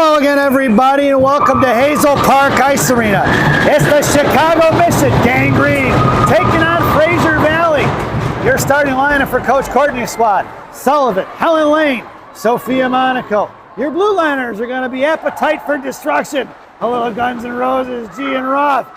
Hello again, everybody, and welcome to Hazel Park Ice Arena. It's the Chicago Mission Gang Green taking on Fraser Valley. Your starting lineup for Coach Courtney's squad: Sullivan, Helen Lane, Sophia Monaco. Your blue liners are going to be Appetite for Destruction, a little Guns N' Roses, G and Roth.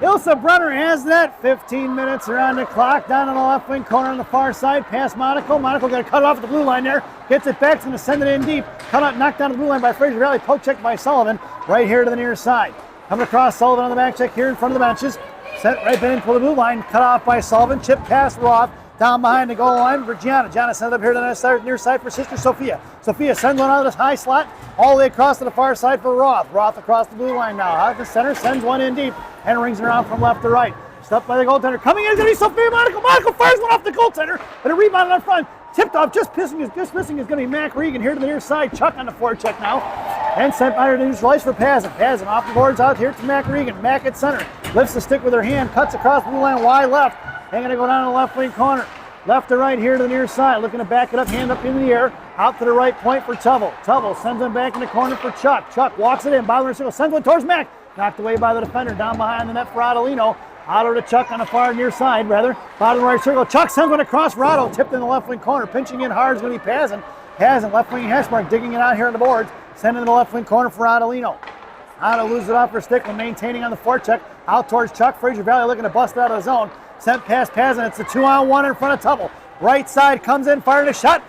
Ilsa Brunner has that. 15 minutes around the clock. Down in the left wing corner on the far side. Past Monaco. Monaco going to cut it off at the blue line there. Gets it back. It's going to send it in deep. Cut out, knocked down the blue line by Fraser Valley. Poke check by Sullivan. Right here to the near side. Coming across, Sullivan on the back check here in front of the benches. Sent right back into the blue line. Cut off by Sullivan. Chip past Roth. Down behind the goal line for Gianna. Gianna sends it up here to the near side for sister Sophia. Sophia sends one out of this high slot all the way across to the far side for Roth. Roth across the blue line now. Out the center, sends one in deep and rings it around from left to right. Stopped by the goaltender. Coming in is going to be Sophia Monaco. Monaco fires one off the goaltender, but a rebound on front. Tipped off, just missing is going to be Mac Regan here to the near side. Chuck on the forecheck now. And sent by her to neutral ice for Pazin. Pazin off the boards out here to Mac Regan. Mac at center. Lifts the stick with her hand. Cuts across the blue line wide left. And going to go down to the left wing corner. Left to right here to the near side. Looking to back it up, hand up in the air. Out to the right point for Tubble. Tubble sends him back in the corner for Chuck. Chuck walks it in. Bottom of the circle. Sends one towards Mac. Knocked away by the defender. Down behind the net for Adolino. Otto to Chuck on the far near side, rather. Bottom right circle. Chuck sends one across Rado. Tipped in the left wing corner. Pinching in hard is going to be Pazin. Pazin, left wing hash mark. Digging it out here on the boards. Sending in the left wing corner for Adolino. Otto loses it off her stick when maintaining on the forecheck. Out towards Chuck. Fraser Valley looking to bust it out of the zone. Sent past Pazin. It's a 2-on-1 in front of Tubble. Right side comes in, fired a shot.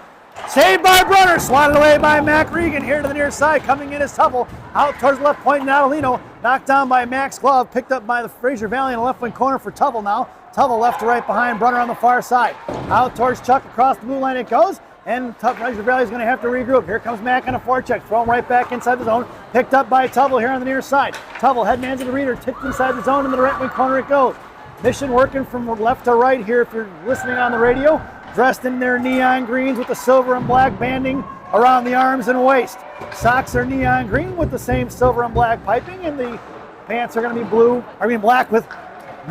Saved by Brunner, swatted away by Mac Regan here to the near side. Coming in is Tubble. Out towards the left point, Natalino. Knocked down by Mac's glove. Picked up by the Fraser Valley in the left wing corner for Tubble now. Tubble left to right behind Brunner on the far side. Out towards Chuck across the blue line it goes. And Fraser Valley is going to have to regroup. Here comes Mac on a forecheck. Throw him right back inside the zone. Picked up by Tubble here on the near side. Tubble headman to the reader. Tipped inside the zone into the right wing corner it goes. Mission working from left to right here if you're listening on the radio. Dressed in their neon greens with the silver and black banding around the arms and waist. Socks are neon green with the same silver and black piping, and the pants are going to be black with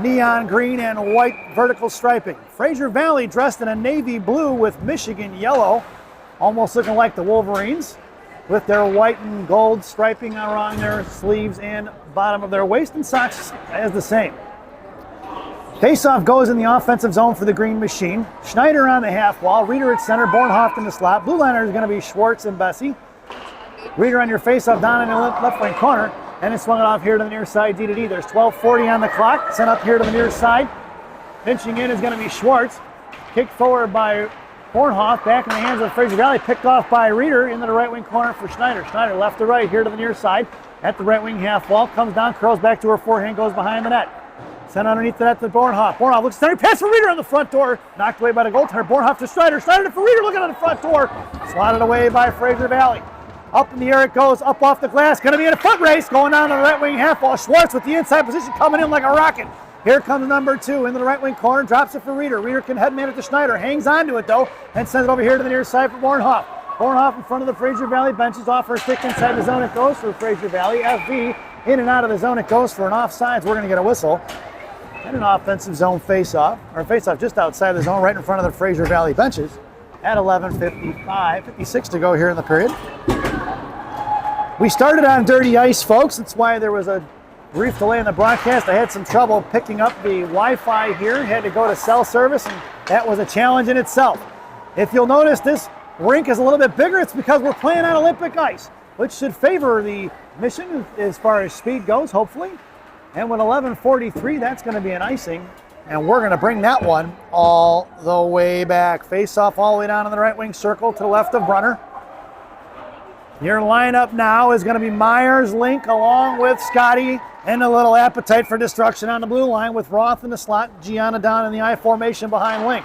neon green and white vertical striping. Fraser Valley dressed in a navy blue with Michigan yellow, almost looking like the Wolverines, with their white and gold striping around their sleeves and bottom of their waist, and socks as the same. Faceoff goes in the offensive zone for the Green Machine. Schneider on the half wall. Reeder at center. Bornhoft in the slot. Blue liner is going to be Schwartz and Bessie. Reeder on your faceoff down in the left wing corner. And it's swung it off here to the near side, D-to-D. There's 12:40 on the clock. Sent up here to the near side. Pinching in is going to be Schwartz. Kicked forward by Bornhoft. Back in the hands of Fraser Valley. Picked off by Reeder into the right wing corner for Schneider. Schneider left to right here to the near side. At the right wing half wall. Comes down, curls back to her forehand, goes behind the net. Sent underneath the net to Bornhoff. Bornhoff looks center, pass for Reeder on the front door. Knocked away by the goaltender. Bornhoff to Schneider. Schneider for Reeder looking at the front door. Slotted away by Fraser Valley. Up in the air it goes, up off the glass. Going to be in a foot race. Going down to the right wing half wall. Schwartz with the inside position coming in like a rocket. Here comes number 2 into the right wing corner. Drops it for Reeder. Reeder can headman it to Schneider. Hangs onto it though and sends it over here to the near side for Bornhoff. Bornhoff in front of the Fraser Valley benches. Off her stick inside the zone it goes for Fraser Valley. FV in and out of the zone it goes for an offsides. We're going to get a whistle. And an offensive zone face-off, or face-off just outside the zone, right in front of the Fraser Valley benches at 56 to go here in the period. We started on dirty ice, folks. That's why there was a brief delay in the broadcast. I had some trouble picking up the Wi-Fi here. Had to go to cell service, and that was a challenge in itself. If you'll notice, this rink is a little bit bigger. It's because we're playing on Olympic ice, which should favor the Mission as far as speed goes, hopefully. And with 11:43, that's going to be an icing. And we're going to bring that one all the way back. Face off all the way down in the right wing circle to the left of Brunner. Your lineup now is going to be Myers, Link, along with Scotty, and a little Appetite for Destruction on the blue line with Roth in the slot, Gianna down in the I formation behind Link.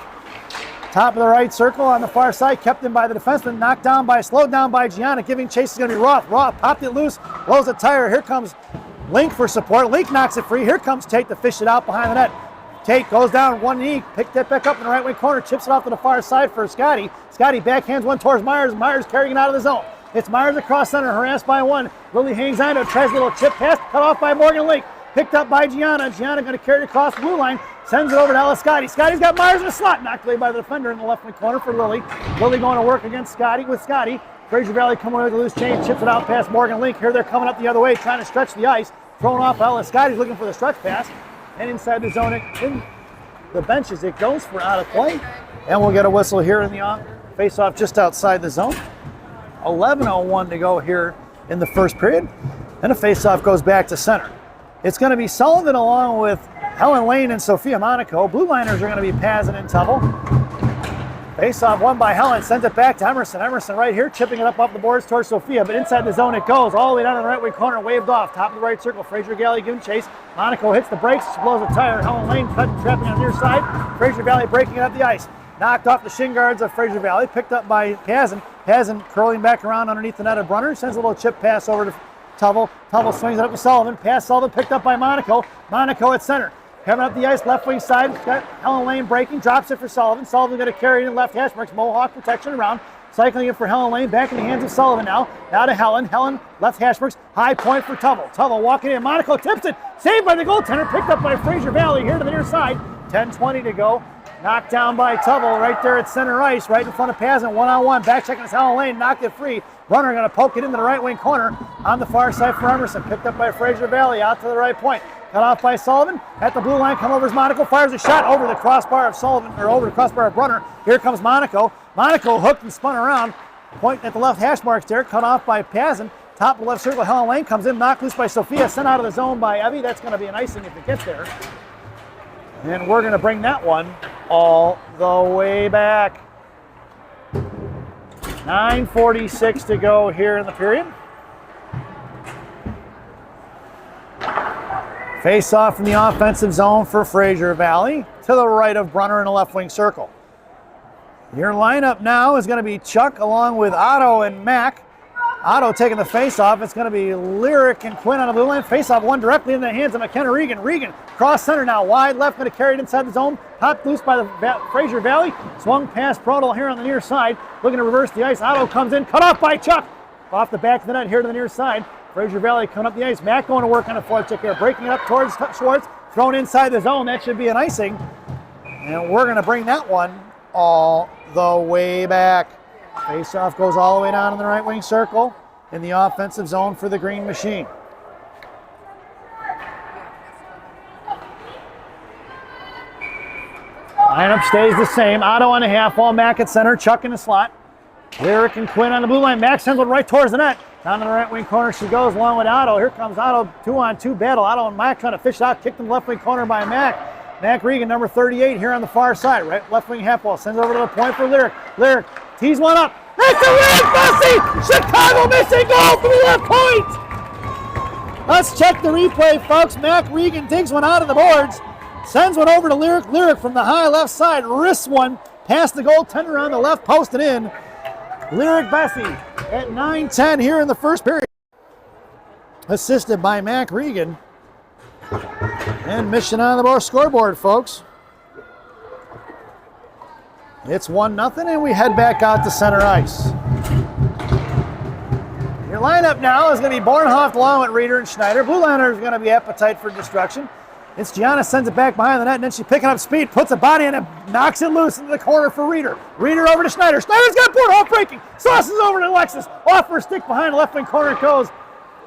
Top of the right circle on the far side, kept in by the defenseman, slowed down by Gianna, giving chase is going to be Roth. Roth popped it loose, blows the tire. Here comes Link for support. Link knocks it free. Here comes Tate to fish it out behind the net. Tate goes down one knee, picked it back up in the right wing corner, chips it off to the far side for Scotty. Scotty backhands one towards Myers. Myers carrying it out of the zone. It's Myers across center, harassed by one. Lily hangs on to it, tries a little chip pass, cut off by Morgan Link. Picked up by Gianna. Gianna going to carry it across the blue line. Sends it over to Ella Scotty. Scotty's got Myers in the slot. Knocked away by the defender in the left wing corner for Lily. Lily going to work against Scotty with Scotty. Fraser Valley coming away with the loose change, chips it out past Morgan Link. Here they're coming up the other way, trying to stretch the ice. Thrown off Ellis Scott, he's looking for the stretch pass. And inside the zone, in the benches, it goes for out of play. And we'll get a whistle here in the face-off just outside the zone. 11:01 to go here in the first period. And the face-off goes back to center. It's going to be Sullivan along with Helen Lane and Sophia Monaco. Blue liners are going to be Pazin and Tubble. Face-off won by Helen, sends it back to Emerson. Emerson right here, chipping it up off the boards towards Sophia, but inside the zone it goes, all the way down in the right wing corner, waved off, top of the right circle. Fraser Valley giving chase. Monaco hits the brakes, she blows a tire. Helen Lane cutting, trapping on the near side. Fraser Valley breaking it up the ice. Knocked off the shin guards of Fraser Valley, picked up by Pazin. Pazin curling back around underneath the net of Brunner, sends a little chip pass over to Tubble. Tubble swings it up to Sullivan. Pass Sullivan, picked up by Monaco. Monaco at center. Coming up the ice, left wing side, got Helen Lane breaking, drops it for Sullivan. Sullivan going to carry it in left hash marks, Mohawk protection around. Cycling it for Helen Lane, back in the hands of Sullivan now. Now to Helen. Helen, left hash marks, high point for Tubble. Tubble walking in, Monaco tips it, saved by the goaltender, picked up by Fraser Valley here to the near side. 10:20 to go. Knocked down by Tubble right there at center ice, right in front of Pazin, one-on-one. Back checking Helen Lane, knocked it free. Runner going to poke it into the right wing corner on the far side for Emerson. Picked up by Fraser Valley out to the right point. Cut off by Sullivan. At the blue line, come over as Monaco. Fires a shot over the crossbar of Sullivan, or over the crossbar of Brunner. Here comes Monaco. Monaco hooked and spun around. Pointing at the left hash marks there. Cut off by Pazin. Top of the left circle, Helen Lane comes in. Knocked loose by Sophia. Sent out of the zone by Evie. That's going to be an icing if it gets there. And we're going to bring that one all the way back. 9:46 to go here in the period. Face off from the offensive zone for Fraser Valley to the right of Brunner in the left wing circle. Your lineup now is going to be Chuck along with Otto and Mac. Otto taking the face off. It's going to be Lyric and Quinn on the blue line. Face off one directly in the hands of McKenna Regan. Regan cross center now, wide left, going to carry it inside the zone. Popped loose by the Fraser Valley. Swung past Prodal here on the near side. Looking to reverse the ice. Otto comes in, cut off by Chuck. Off the back of the net here to the near side. Fraser Valley coming up the ice. Mac going to work on a forecheck here. Breaking it up towards Schwartz. Thrown inside the zone. That should be an icing. And we're going to bring that one all the way back. Face-off goes all the way down in the right wing circle in the offensive zone for the Green Machine. Lineup stays the same. Otto on the half wall, Mac at center, Chuck in the slot. Lyric and Quinn on the blue line. Mac sends one right towards the net. Down in the right wing corner she goes along with Otto. Here comes Otto, 2-on-2 battle. Otto and Mac trying to fish it out, kicked in the left wing corner by Mac. Mac Regan, number 38 here on the far side. Right left wing half wall. Sends over to the point for Lyric. Lyric tees one up. That's a red Bussy! Chicago missing goal from the left point! Let's check the replay, folks. Mac Regan digs one out of the boards. Sends one over to Lyric. Lyric from the high left side wrists one past the goaltender on the left post and in. Lyric Bussy at 9:10 here in the first period. Assisted by Mac Regan. And mission on the scoreboard, folks. It's 1-0, and we head back out to center ice. Your lineup now is going to be Bornhoff along with Reeder and Schneider. Blue liner is going to be Appetite for Destruction. It's Gianna sends it back behind the net, and then she's picking up speed, puts a body in it, knocks it loose into the corner for Reeder. Reeder over to Schneider. Schneider's got Bornhoff breaking. Sauces over to Alexis. Off her stick behind the left wing corner it goes.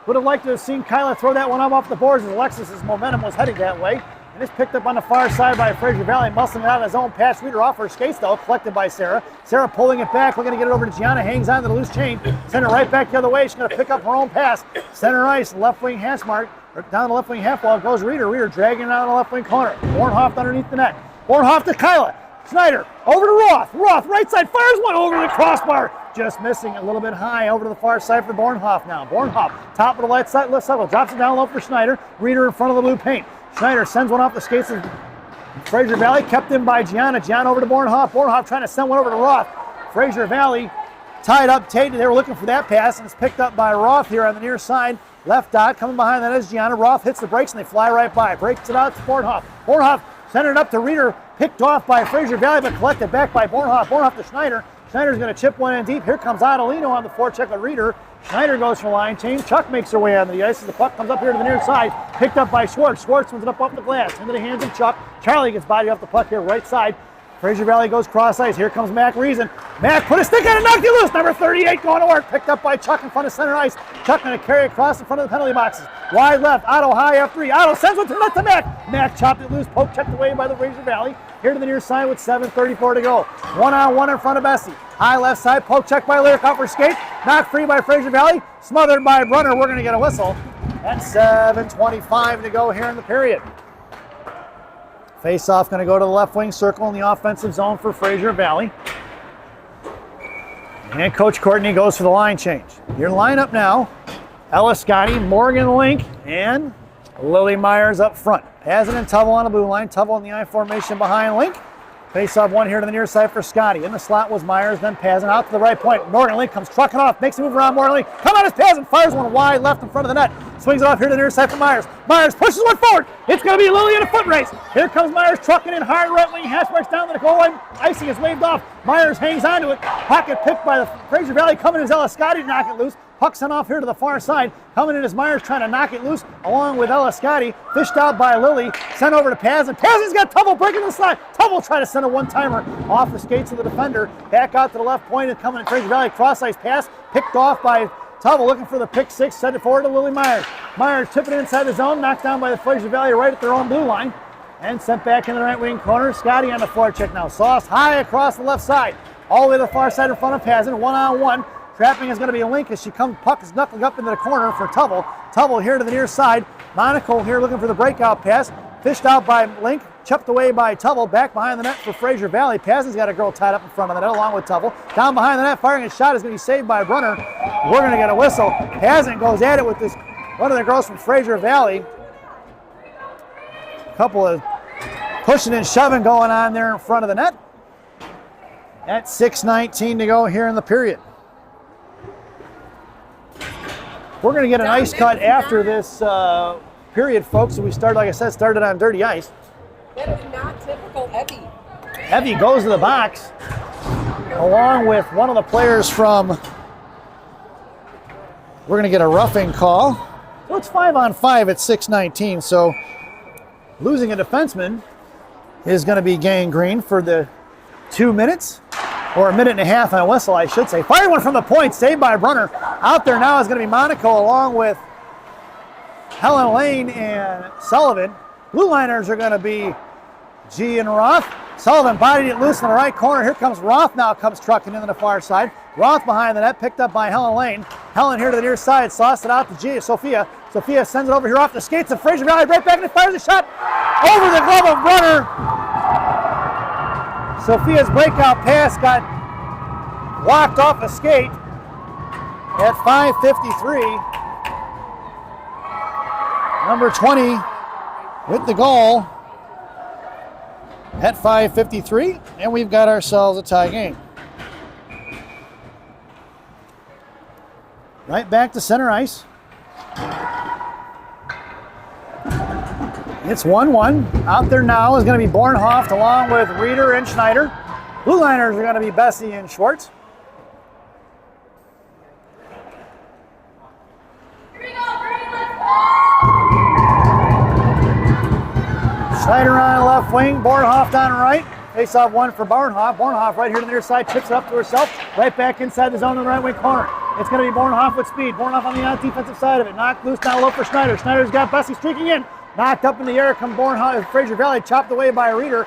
Would have liked to have seen Kyla throw that one up off the boards as Alexis's momentum was heading that way. And it's picked up on the far side by Fraser Valley, muscling it out of his own pass. Reeder off her skates though, collected by Sarah. Sarah pulling it back, looking to get it over to Gianna, hangs on to the loose chain. Send it right back the other way. She's going to pick up her own pass. Center ice, left wing hash mark. Down the left wing half wall goes Reeder. Reeder dragging it out of the left wing corner. Bornhoff underneath the net. Bornhoff to Kyla. Schneider over to Roth. Roth right side fires one over the crossbar. Just missing a little bit high over to the far side for Bornhoff now. Bornhoff top of the left side, left circle, drops it down low for Schneider. Reeder in front of the blue paint. Schneider sends one off the skates of Fraser Valley, kept in by Gianna. Gianna over to Bornhoff. Bornhoff trying to send one over to Roth. Fraser Valley tied up Tate. They were looking for that pass, and it's picked up by Roth here on the near side. Left dot coming behind that is Gianna. Roth hits the brakes and they fly right by. Breaks it out to Bornhoff. Bornhoff centered it up to Reeder. Picked off by Fraser Valley, but collected back by Bornhoff. Bornhoff to Schneider. Schneider's going to chip one in deep. Here comes Adelino on the forecheck with Reeder. Schneider goes for line change. Chuck makes her way onto the ice as the puck comes up here to the near side. Picked up by Schwartz. Schwartz wins it up off the glass into the hands of Chuck. Charlie gets body off the puck here right side. Fraser Valley goes cross ice. Here comes Mac Reason. Mac put a stick on it, knocked it loose. Number 38 going to work. Picked up by Chuck in front of center ice. Chuck going to carry across in front of the penalty boxes. Wide left. Otto high F3. Otto sends one to net to Mac. Mac chopped it loose. Poke checked away by the Fraser Valley. Here to the near side with 7:34 to go. 1-on-1 in front of Bessie. High left side. Poke check by Lyric off her skate. Knocked free by Fraser Valley. Smothered by Brunner. We're going to get a whistle. That's 7:25 to go here in the period. Face-off going to go to the left wing circle in the offensive zone for Fraser Valley. And Coach Courtney goes for the line change. Your lineup now, Ella Scotty, Morgan Link, and Lily Myers up front. Pazin and Tubble on the blue line. Tubble in the I formation behind Link. Face-off one here to the near side for Scotty. In the slot was Myers, then Pazin out to the right point. Morgan Link comes trucking off, makes a move around Morgan Link. Come on, it's Pazin, fires one wide left in front of the net. Swings it off here to the near side for Myers. Myers pushes one forward. It's going to be Lily in a foot race. Here comes Myers trucking in hard right wing. Hash marks down to the goal line. Icing is waved off. Myers hangs onto it. Pocket picked by the Fraser Valley. Coming is Ella Scotty to knock it loose. Puck sent off here to the far side. Coming in is Myers trying to knock it loose along with Ella Scotty. Fished out by Lily. Sent over to Pazin. Pazin's got Tubble breaking the slide. Tubble trying to send a one-timer off the skates of the defender. Back out to the left point and coming in Fraser Valley. Cross-ice pass. Picked off by Tubble looking for the pick six. Sent it forward to Lily Myers. Myers tipping it inside the zone. Knocked down by the Fraser Valley right at their own blue line. And sent back in the right wing corner. Scotty on the forecheck now. Sauce high across the left side. All the way to the far side in front of Pazin. One-on-one. Trapping is going to be a Link as she comes, puck is knuckling up into the corner for Tubble. Tubble here to the near side. Monaco here looking for the breakout pass. Fished out by Link, chipped away by Tubble. Back behind the net for Fraser Valley. Pazin's got a girl tied up in front of the net along with Tubble. Down behind the net, firing a shot is going to be saved by Brunner. We're going to get a whistle. Pazin goes at it with this one of the girls from Fraser Valley. A couple of pushing and shoving going on there in front of the net. At 6:19 to go here in the period. We're going to get an ice cut after this period, folks. So we started, like I said, started on dirty ice. That is not typical Evie. Evie goes to the box along with one of the players from, we're going to get a roughing call. So it's 5-on-5 at 6:19. So losing a defenseman is going to be gangrene for the 2 minutes. Or a minute and a half on a whistle, I should say. Fired one from the point, saved by Brunner. Out there now is going to be Monaco along with Helen Lane and Sullivan. Blue liners are going to be G and Roth. Sullivan bodied it loose in the right corner. Here comes Roth now, comes trucking into the far side. Roth behind the net, picked up by Helen Lane. Helen here to the near side, sauced it out to G. Sophia. Sophia sends it over here off the skates of Fraser Valley, right back and fires a shot over the glove of Brunner. Sophia's breakout pass got blocked off a skate at 5:53. Number 20 with the goal at 5:53, and we've got ourselves a tie game. Right back to center ice. It's 1-1. Out there now is going to be Bornhoft along with Reeder and Schneider. Blue liners are going to be Bessie and Schwartz. Schneider on left wing, Bornhoft on right. Face off one for Bornhoft. Bornhoft right here to the near side, chips it up to herself. Right back inside the zone in the right wing corner. It's going to be Bornhoft with speed. Bornhoft on the defensive side of it. Knocked loose down low for Schneider. Schneider's got Bessie streaking in. Knocked up in the air, come Bornhoft, Fraser Valley, chopped away by a Reeder.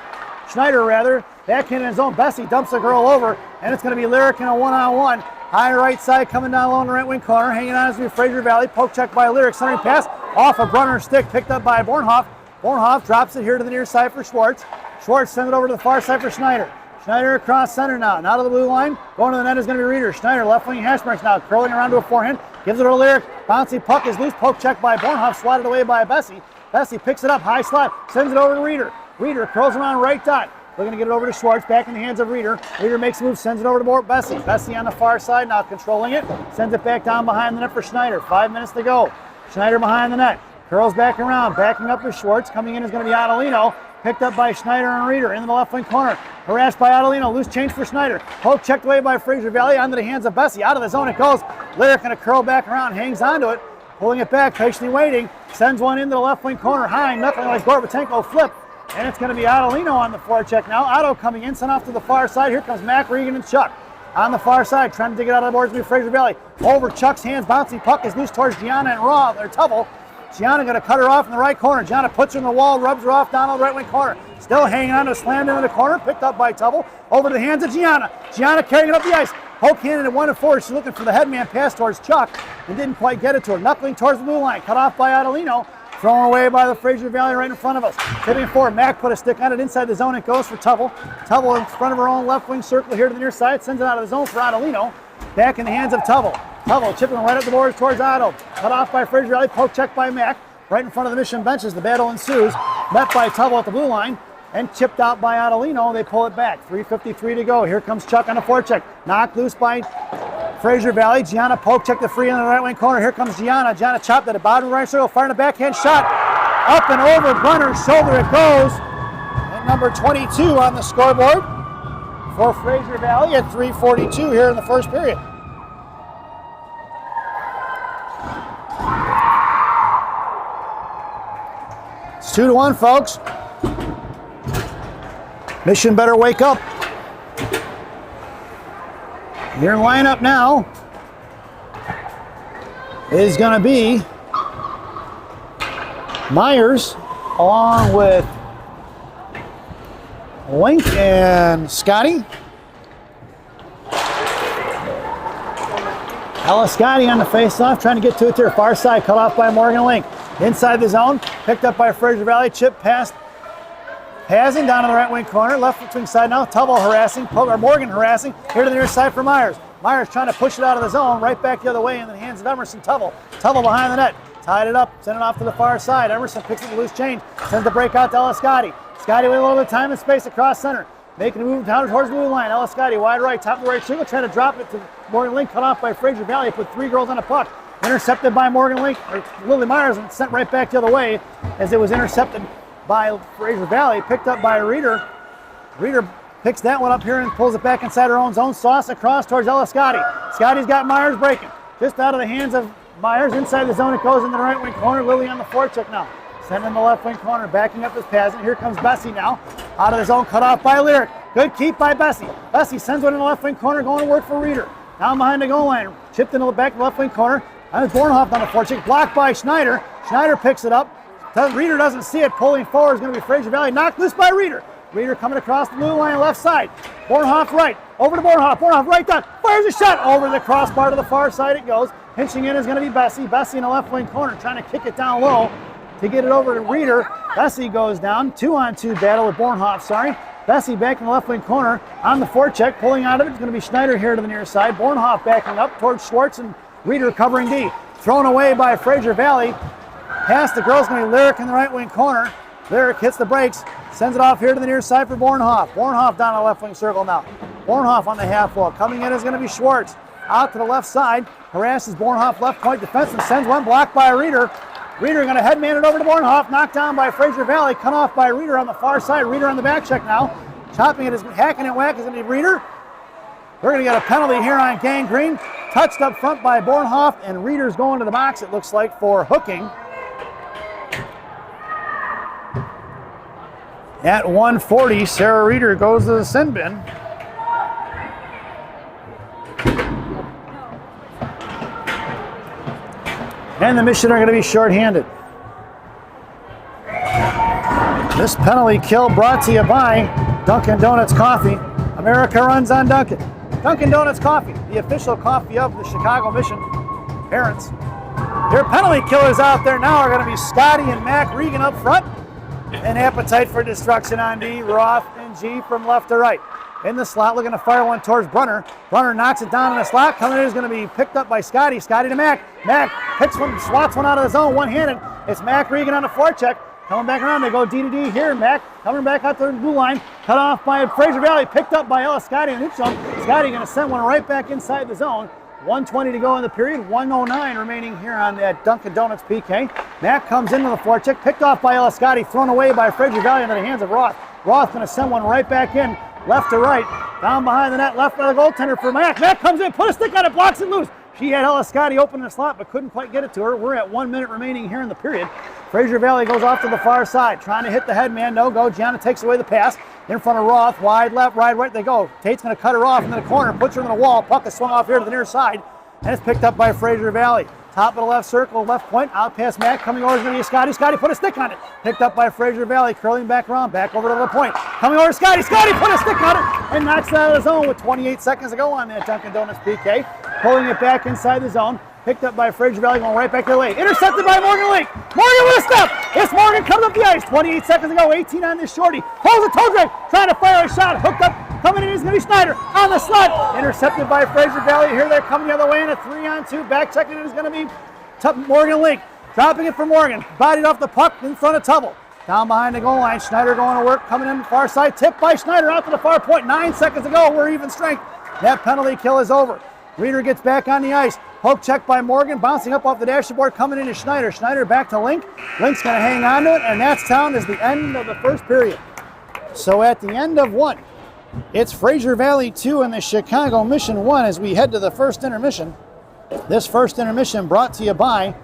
Schneider rather, back in his zone. Bessie dumps the girl over, and it's going to be Lyric in a one-on-one. High right side coming down low in the right wing corner. Hanging on is going to be Fraser Valley. Poke check by Lyric. Centering pass off a Brunner stick, picked up by Bornhoft. Bornhoft drops it here to the near side for Schwartz. Schwartz sends it over to the far side for Schneider. Schneider across center now. Now to the blue line. Going to the net is going to be Reeder. Schneider left wing hash marks now. Curling around to a forehand. Gives it to Lyric. Bouncy puck is loose. Poke check by Bornhoft. Swatted away by Bessie. Bessie picks it up, high slot, sends it over to Reeder. Reeder curls around right dot. Looking to get it over to Schwartz, back in the hands of Reeder. Reeder makes a move, sends it over to Bessie. Bessie on the far side, now controlling it. Sends it back down behind the net for Schneider. 5 minutes to go. Schneider behind the net. Curls back around, backing up to Schwartz. Coming in is going to be Adelino. Picked up by Schneider and Reeder into the left wing corner. Harassed by Adelino, loose change for Schneider. Poke checked away by Fraser Valley, onto the hands of Bessie. Out of the zone it goes. Lyric going to curl back around, hangs onto it. Pulling it back, patiently waiting, sends one into the left wing corner, high, nothing like Gorbatenko flip. And it's going to be Adelino on the forecheck now. Otto coming in, sent off to the far side. Here comes Mac, Regan, and Chuck. On the far side, trying to dig it out of the boards with Fraser Valley. Over Chuck's hands, bouncing puck is loose towards Gianna and Tubble. Gianna going to cut her off in the right corner. Gianna puts her in the wall, rubs her off down on the right wing corner. Still hanging on to a slam into the corner, picked up by Tubble. Over to the hands of Gianna. Gianna carrying it up the ice. Poke handed at 1-4. She's looking for the headman pass towards Chuck and didn't quite get it to her. Knuckling towards the blue line, cut off by Adelino. Thrown away by the Fraser Valley right in front of us. Tipping forward, Mac put a stick on it inside the zone. It goes for Tubble. Tubble in front of her own left wing circle here to the near side. Sends it out of the zone for Adelino. Back in the hands of Tubble. Tubble chipping right up the boards towards Otto. Cut off by Fraser Valley. Poke check by Mac. Right in front of the Mission benches. The battle ensues. Met by Tubble at the blue line. And chipped out by Adelino. They pull it back. 3:53 to go. Here comes Chuck on the forecheck. Knocked loose by Fraser Valley. Gianna poke check the free in the right wing corner. Here comes Gianna. Gianna chopped at the bottom right circle. Firing a backhand shot. Up and over Brunner's shoulder it goes. And number 22 on the scoreboard for Fraser Valley at 3:42 here in the first period. It's 2-1, folks. Mission better wake up. Your lineup now is going to be Myers along with Link and Scotty. Ella Scotty on the face-off, trying to get to it to her far side, cut off by Morgan Link. Inside the zone, picked up by Fraser Valley, chip past Passing down to the right wing corner, left between side now. Tubble harassing, Morgan harassing. Here to the near side for Myers. Myers trying to push it out of the zone, right back the other way in the hands of Emerson Tubble. Tubble behind the net, tied it up, sent it off to the far side. Emerson picks up the loose change, sends the break out to Ella Scotty. Scotty with a little bit of time and space across center. Making a move down towards the blue line. Ella Scotty wide right, top of the right circle, trying to drop it to Morgan Link, cut off by Fraser Valley, put three girls on a puck. Intercepted by Morgan Link, or Lily Myers, and sent right back the other way as it was intercepted by Fraser Valley, picked up by Reeder. Reeder picks that one up here and pulls it back inside her own zone. Sauce across towards Ella Scotty. Scotty's got Myers breaking. Just out of the hands of Myers. Inside the zone, it goes in the right wing corner. Lily on the forecheck now. Sent in the left wing corner, backing up his passing. Here comes Bessie now. Out of the zone, cut off by Lyric. Good keep by Bessie. Bessie sends one in the left wing corner, going to work for Reeder. Down behind the goal line. Chipped into the back left wing corner. And Bornhoff on the forecheck. Blocked by Schneider. Schneider picks it up. Reeder doesn't see it. Pulling forward is going to be Fraser Valley. Knocked loose by Reeder. Reeder coming across the blue line left side. Bornhoff right. Over to Bornhoff. Bornhoff right down. Fires a shot. Over the crossbar to the far side it goes. Pinching in is going to be Bessie. Bessie in the left wing corner trying to kick it down low to get it over to Reeder. Bessie goes down. 2-on-2 battle with Bornhoff, sorry. Bessie back in the left wing corner on the forecheck. Pulling out of it is going to be Schneider here to the near side. Bornhoff backing up towards Schwartz and Reeder covering D. Thrown away by Fraser Valley. Pass the girls going to be Lyric in the right wing corner. Lyric hits the brakes. Sends it off here to the near side for Bornhoff. Bornhoff down the left wing circle now. Bornhoff on the half wall. Coming in is going to be Schwartz. Out to the left side. Harasses Bornhoff left point defense and sends one blocked by Reeder. Reeder going to headman it over to Bornhoff. Knocked down by Fraser Valley. Cut off by Reeder on the far side. Reeder on the back check now. Chopping it is hacking and whack is going to be Reeder. We're going to get a penalty here on Gangrene. Touched up front by Bornhoff, and Reeder's going to the box, it looks like, for hooking. At 1:40, Sarah Reeder goes to the sin bin. And the Mission are going to be shorthanded. This penalty kill brought to you by Dunkin' Donuts Coffee. America runs on Dunkin'. Dunkin' Donuts Coffee, the official coffee of the Chicago Mission parents. Your penalty killers out there now are going to be Scotty and Mac Regan up front. And Appetite for Destruction on D, Roth and G from left to right. In the slot, looking to fire one towards Brunner. Brunner knocks it down in the slot. Coming in is going to be picked up by Scotty. Scotty to Mac. Mac picks one, swats one out of the zone, one-handed. It's Mac Regan on the forecheck. Coming back around, they go D to D here. Mac coming back out to the blue line. Cut off by Fraser Valley, picked up by Ella Scotty in the zone. Scotty going to send one right back inside the zone. 1:20 to go in the period, 1:09 remaining here on that Dunkin' Donuts PK. Mac comes into the forecheck, picked off by Ella Scotty, thrown away by Fraser Valley into the hands of Roth. Roth going to send one right back in, left to right. Down behind the net, left by the goaltender for Mac. Mac comes in, put a stick on it, blocks it loose. She had Ella Scotty open the slot, but couldn't quite get it to her. We're at 1 minute remaining here in the period. Fraser Valley goes off to the far side, trying to hit the head man. No go. Gianna takes away the pass. In front of Roth. Wide left, wide right they go. Tate's going to cut her off in the corner, puts her in the wall. Puck is swung off here to the near side, and it's picked up by Fraser Valley. Top of the left circle, left point, out past Matt. Coming over is going to be Scotty. Scotty put a stick on it. Picked up by Fraser Valley, curling back around, back over to the point. Coming over to Scotty. Scotty put a stick on it and knocks it out of the zone with 28 seconds to go on that Dunkin' Donuts PK. Pulling it back inside the zone. Picked up by Fraser Valley, going right back to the lane. Intercepted by Morgan Lake. Morgan with a step. It's Morgan comes up the ice. 28 seconds to go. 18 on this shorty. Pulls a toe drag. Trying to fire a shot. Hooked up. Coming in is going to be Schneider on the slot. Intercepted by Fraser Valley. Here they're coming the other way in a 3-on-2. Back checking it is going to be Morgan Lake. Dropping it for Morgan. Bodied off the puck in front of Tubble. Down behind the goal line. Schneider going to work. Coming in far side. Tipped by Schneider out to the far point. 9 seconds to go. We're even strength. That penalty kill is over. Reeder gets back on the ice. Poke check by Morgan, bouncing up off the dashboard, coming into Schneider. Schneider back to Link. Link's going to hang on to it, and that's down as the end of the first period. So at the end of one, it's Fraser Valley 2 and the Chicago Mission 1 as we head to the first intermission. This first intermission brought to you by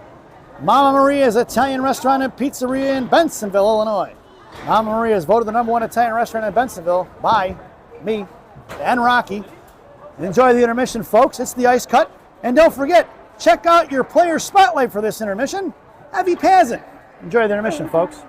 Mama Maria's Italian Restaurant and Pizzeria in Bensenville, Illinois. Mama Maria is voted the #1 Italian restaurant in Bensenville by me and Rocky. Enjoy the intermission, folks. It's the ice cut. And don't forget, check out your player spotlight for this intermission, Evie Pazin. Enjoy the intermission, folks.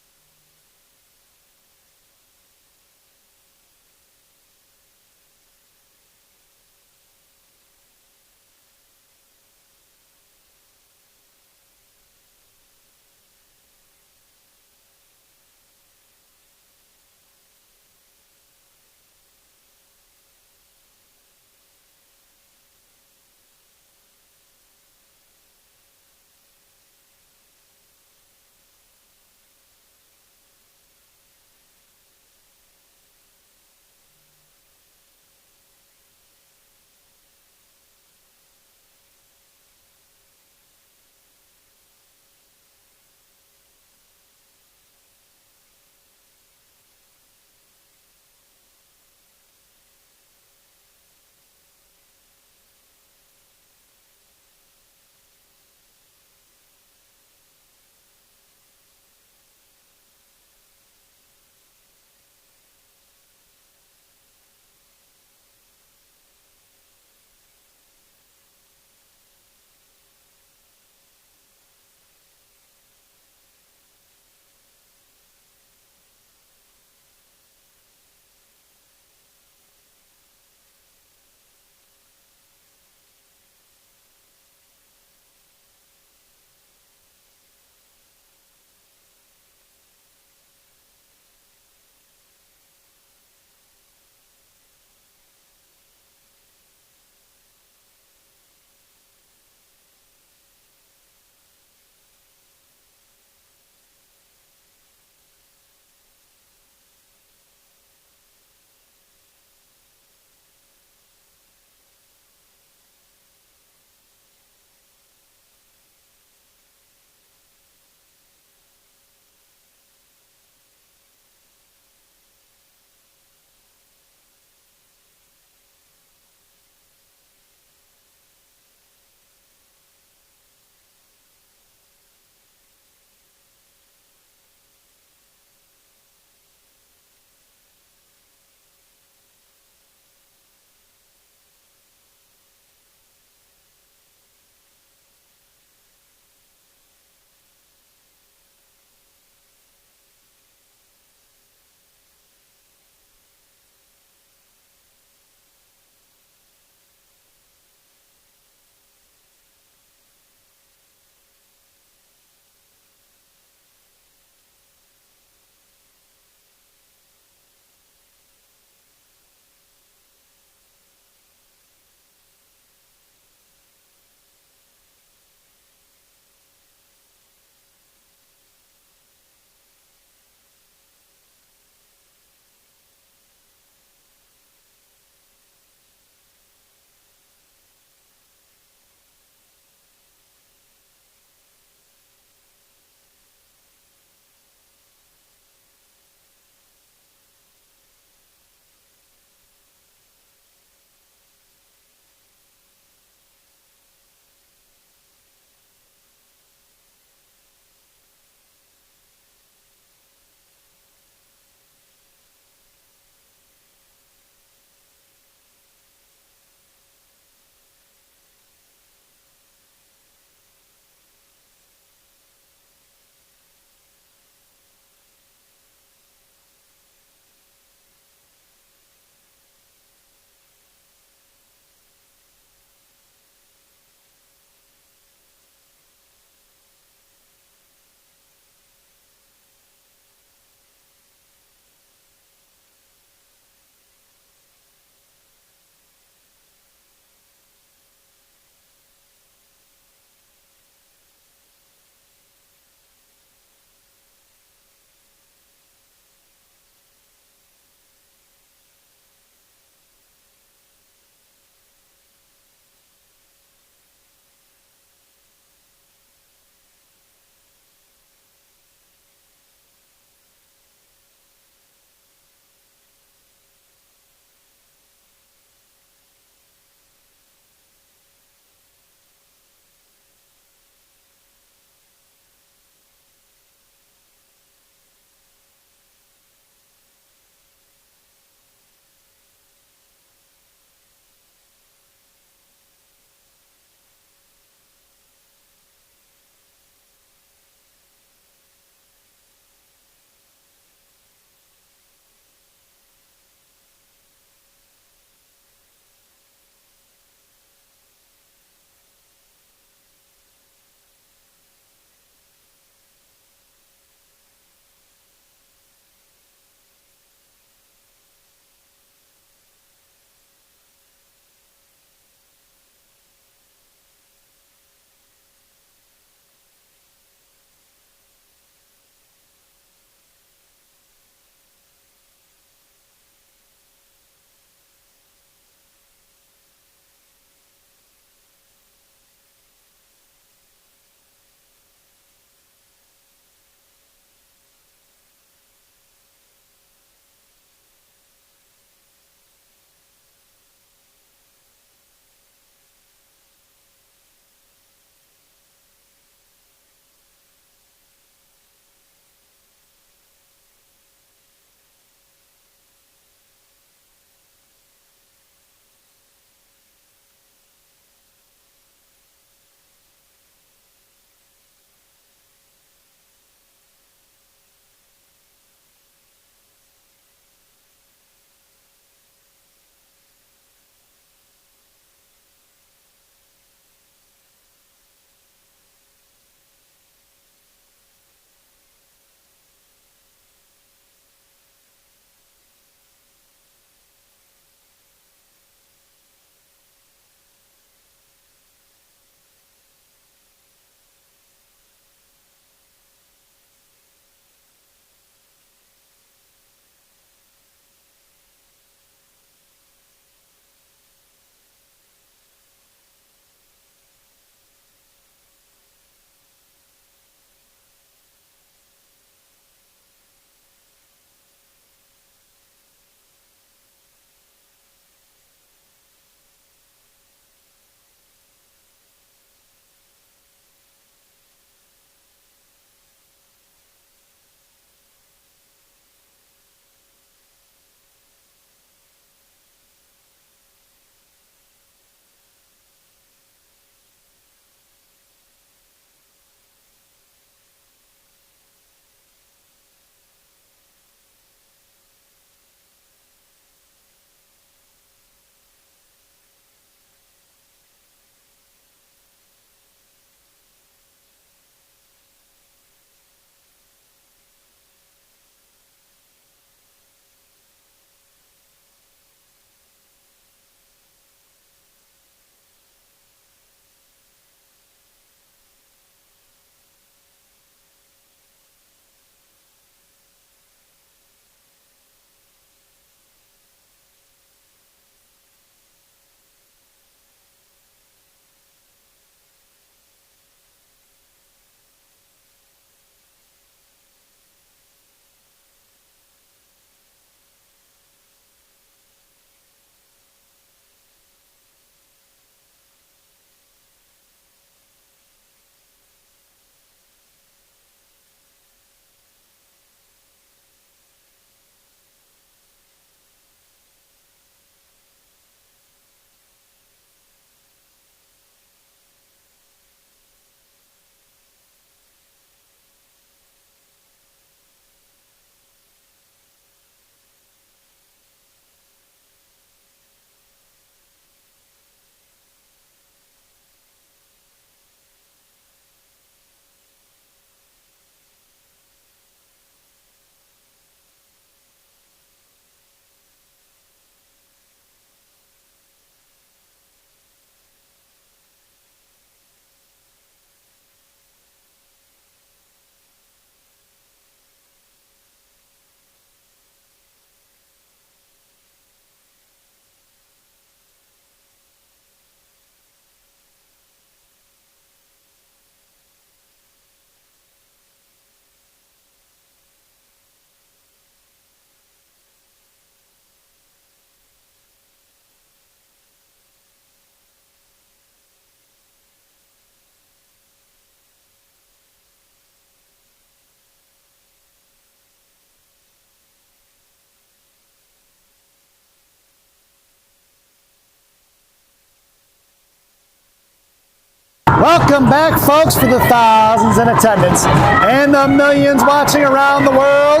Welcome back, folks, for the thousands in attendance and the millions watching around the world.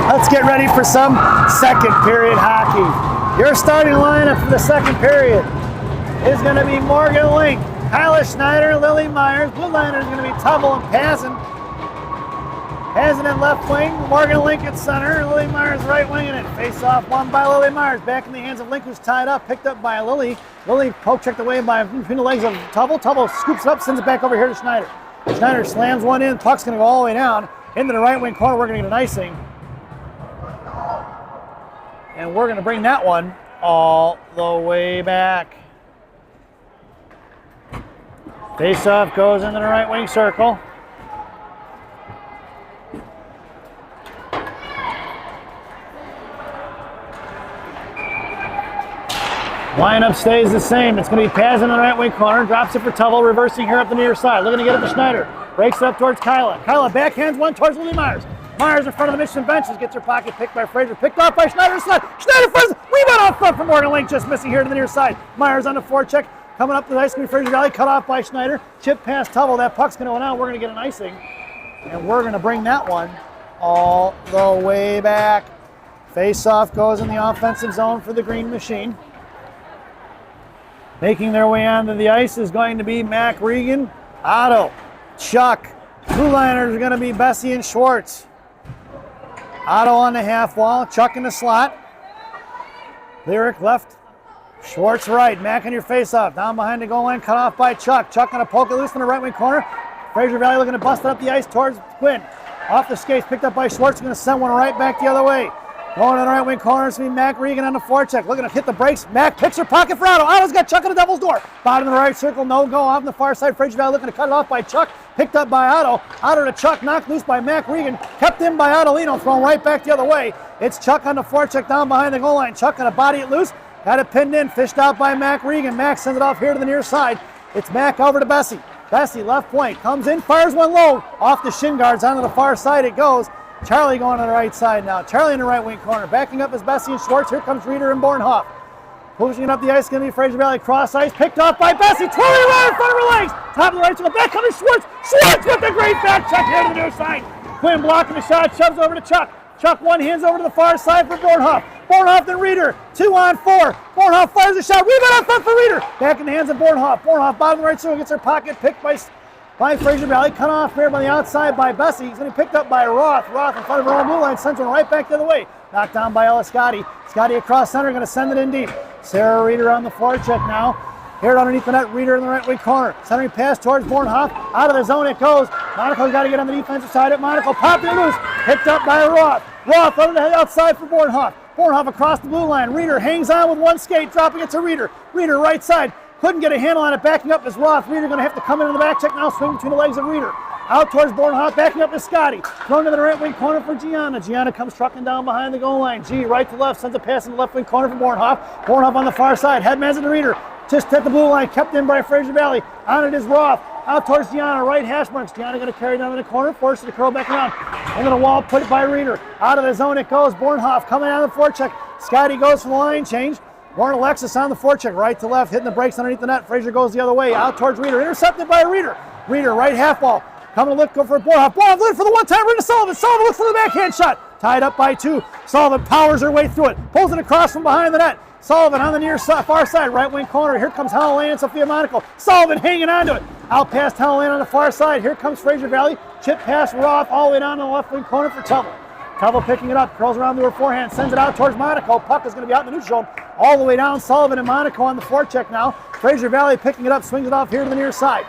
Let's get ready for some second period hockey. Your starting lineup for the second period is going to be Morgan Link, Kyla Schneider, Lily Myers. Blue liner is going to be Tubble and Pazin. Pazin in left wing, Morgan Link at center, Lily Myers right wing, and it face off won by Lily Myers. Back in the hands of Link, who's tied up, picked up by Lily. Lily poke checked away by between the legs of Tubble. Tubble scoops it up, sends it back over here to Schneider. Schneider slams one in, puck's going to go all the way down into the right wing corner. We're going to get an icing. And we're going to bring that one all the way back. Face-off goes into the right wing circle. Lineup stays the same. It's going to be Paz in the right wing corner. Drops it for Tubble, reversing here up the near side. Looking to get it to Schneider. Breaks it up towards Kyla. Kyla backhands one towards Lily Myers. Myers in front of the Michigan benches. Gets her pocket picked by Fraser. Picked off by Schneider. Schneider first. Rebound off front from Morgan Link. Just missing here to the near side. Myers on the forecheck. Coming up to the ice cream Fraser Valley. Cut off by Schneider. Chip past Tubble. That puck's going to go out. We're going to get an icing. And we're going to bring that one all the way back. Face-off goes in the offensive zone for the Green Machine. Making their way onto the ice is going to be Mac Regan, Otto, Chuck. Blue liners are going to be Bessie and Schwartz. Otto on the half wall, Chuck in the slot. Lyric left, Schwartz right. Mac on your face-off. Down behind the goal line, cut off by Chuck. Chuck going to poke it loose in the right wing corner. Fraser Valley looking to bust it up the ice towards Quinn. Off the skates, picked up by Schwartz. Going to send one right back the other way. Going to the right wing corner, it's going to be Mac Regan on the forecheck. Looking to hit the brakes. Mac picks her pocket for Otto. Otto's got Chuck in the Devil's door. Bottom of the right circle, no go. Off on the far side, Fraser Valley looking to cut it off by Chuck. Picked up by Otto. Otto to Chuck, knocked loose by Mac Regan. Kept in by Ottolino, thrown right back the other way. It's Chuck on the forecheck down behind the goal line. Chuck going to body it loose. Got it pinned in, fished out by Mac Regan. Mac sends it off here to the near side. It's Mac over to Bessie. Bessie, left point, comes in, fires one low. Off the shin guards, onto the far side it goes. Charlie going to the right side now. Charlie in the right wing corner. Backing up is Bessie and Schwartz. Here comes Reeder and Bornhoff. Pushing it up the ice, going to be Fraser Valley cross ice. Picked off by Bessie. Twirling around in front of her legs. Top of the right circle. Back coming Schwartz. Schwartz with the great back check here to the near side. Quinn blocking the shot. Shoves over to Chuck. Chuck one hands over to the far side for Bornhoff. Bornhoff then Reeder. 2-on-4. Bornhoff fires a shot. Rebound on front for Reeder. Back in the hands of Bornhoff. Bornhoff bottom of the right circle. Gets her pocket picked by Fraser Valley, cut off here by the outside by Bessie. He's going to be picked up by Roth. Roth in front of her own blue line, sends one right back the other way. Knocked down by Ella Scotty. Scotty across center, going to send it in deep. Sarah Reeder on the forecheck now. Here underneath the net, Reeder in the right wing corner. Centering pass towards Bornhoff. Out of the zone it goes. Monaco's got to get on the defensive side. Monaco popped it loose. Picked up by Roth. Roth on the outside for Bornhoff. Bornhoff across the blue line. Reeder hangs on with one skate, dropping it to Reeder. Reeder right side. Couldn't get a handle on it, backing up is Roth. Reeder going to have to come in the back check now, swing between the legs of Reeder. Out towards Bornhoff, backing up is Scotty. Thrown to the right wing corner for Gianna. Gianna comes trucking down behind the goal line. G right to left, sends a pass in the left wing corner for Bornhoff. Bornhoff on the far side, headman's in the Reeder. Just hit the blue line, kept in by Fraser Valley. On it is Roth. Out towards Gianna, right hash marks. Gianna going to carry down in the corner, forces to curl back around. Into the wall, put it by Reeder. Out of the zone it goes. Bornhoff coming out of the forecheck. Scotty goes for the line change. Warren Alexis on the forecheck, right to left, hitting the brakes underneath the net. Fraser goes the other way, out towards Reeder. Intercepted by Reeder. Reeder, right half wall. Coming to look, go for Bornhoff. Bornhoff looking for the one-time into Sullivan. Sullivan looks for the backhand shot. Tied up by two. Sullivan powers her way through it. Pulls it across from behind the net. Sullivan on the near far side, right wing corner. Here comes Helen Lane and Sophia Monaco. Sullivan hanging on to it. Out past Helen Lane on the far side. Here comes Fraser Valley. Chip pass Roth all the way down to the left wing corner for Tubble. Tubble picking it up, curls around to her forehand, sends it out towards Monaco. Puck is going to be out in the neutral zone, all the way down. Sullivan and Monaco on the forecheck now. Fraser Valley picking it up, swings it off here to the near side.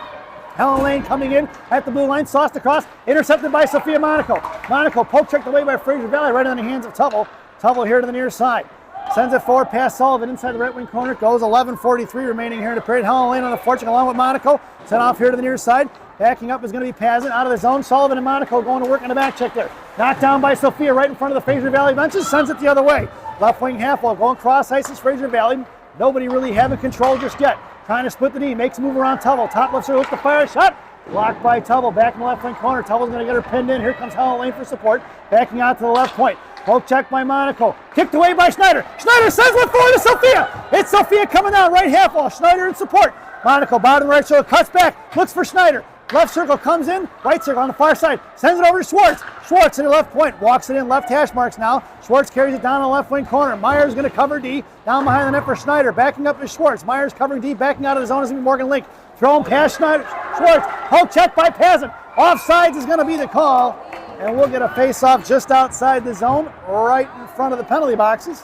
Helen Lane coming in at the blue line, sauced across, intercepted by Sophia Monaco. Monaco poke checked away by Fraser Valley, right in the hands of Tubble. Tubble here to the near side. Sends it forward past Sullivan inside the right wing corner. Goes 11:43 remaining here in the period. Helen Lane on the forecheck along with Monaco. Sent off here to the near side. Backing up is going to be Pazin out of the zone. Sullivan and Monaco going to work on the back check there. Knocked down by Sophia right in front of the Fraser Valley benches. Sends it the other way. Left wing half wall going cross ice is Fraser Valley. Nobody really having control just yet. Trying to split the D. Makes a move around Tubble. Top left circle, looks to fire a shot. Blocked by Tubble. Back in the left wing corner. Tubble's going to get her pinned in. Here comes Helen Lane for support. Backing out to the left point. Poke check by Monaco. Kicked away by Schneider. Schneider sends one forward to Sophia. It's Sophia coming out right half wall. Schneider in support. Monaco, bottom right shoulder, cuts back, looks for Schneider. Left circle comes in, right circle on the far side, sends it over to Schwartz. Schwartz in the left point, walks it in, left hash marks now. Schwartz carries it down the left wing corner. Myers going to cover D, down behind the net for Schneider. Backing up is Schwartz. Myers covering D, backing out of the zone is going to be Morgan Link. Thrown past Schneider. Schwartz, poke check by Pazin. Offsides is going to be the call, and we'll get a face-off just outside the zone, right in front of the penalty boxes.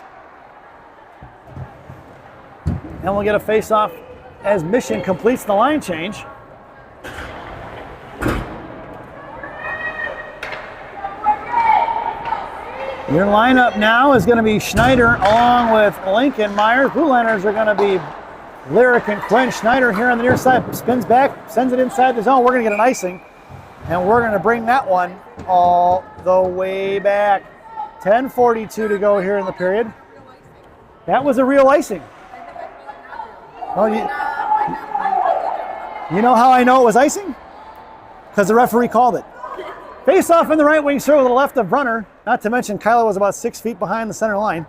And we'll get a face-off as Mission completes the line change. Your lineup now is going to be Schneider along with Lincoln Myers. Blue liners are going to be Lyric and Quinn. Schneider here on the near side spins back, sends it inside the zone. We're going to get an icing, and we're going to bring that one all the way back. 10:42 to go here in the period. That was a real icing. Oh, you know how I know it was icing? Because the referee called it. Face off in the right wing circle to the left of Brunner. Not to mention Kyla was about 6 feet behind the center line.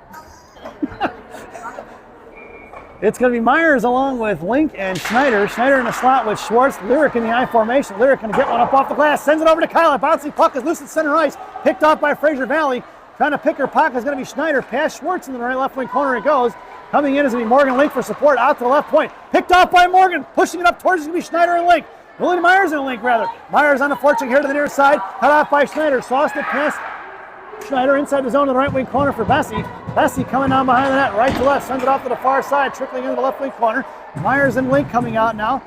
It's going to be Myers along with Link and Schneider. Schneider in the slot with Schwartz. Lyric in the I formation. Lyric going to get one up off the glass. Sends it over to Kyla. Bouncing puck is loose at center ice. Picked off by Fraser Valley. Trying to pick her pocket is going to be Schneider. Past Schwartz in the right left wing corner it goes. Coming in is going to be Morgan Link for support out to the left point. Picked off by Morgan. Pushing it up towards is going to be Schneider and Link. Willie Myers and Link rather. Myers on the forecheck here to the near side. Cut off by Schneider. Sauced it past Schneider inside the zone to the right wing corner for Bessie. Bessie coming down behind the net, right to left, sends it off to the far side, trickling into the left wing corner. Myers and Link coming out now.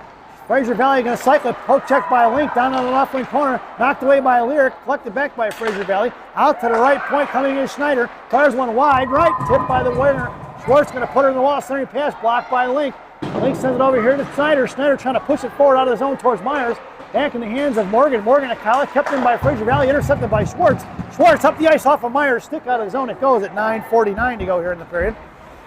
Fraser Valley going to cycle it, poke check by Link down on the left wing corner, knocked away by Lyric, collected back by Fraser Valley. Out to the right point, coming in Schneider. Fires one wide, right, tipped by the winner. Schwartz going to put her in the wall, centering pass, blocked by Link. Link sends it over here to Schneider. Schneider trying to push it forward out of the zone towards Myers. Back in the hands of Morgan. Morgan at Kyla, kept in by Fraser Valley, intercepted by Schwartz. Schwartz up the ice off of Myers, stick out of the zone. It goes at 9:49 to go here in the period.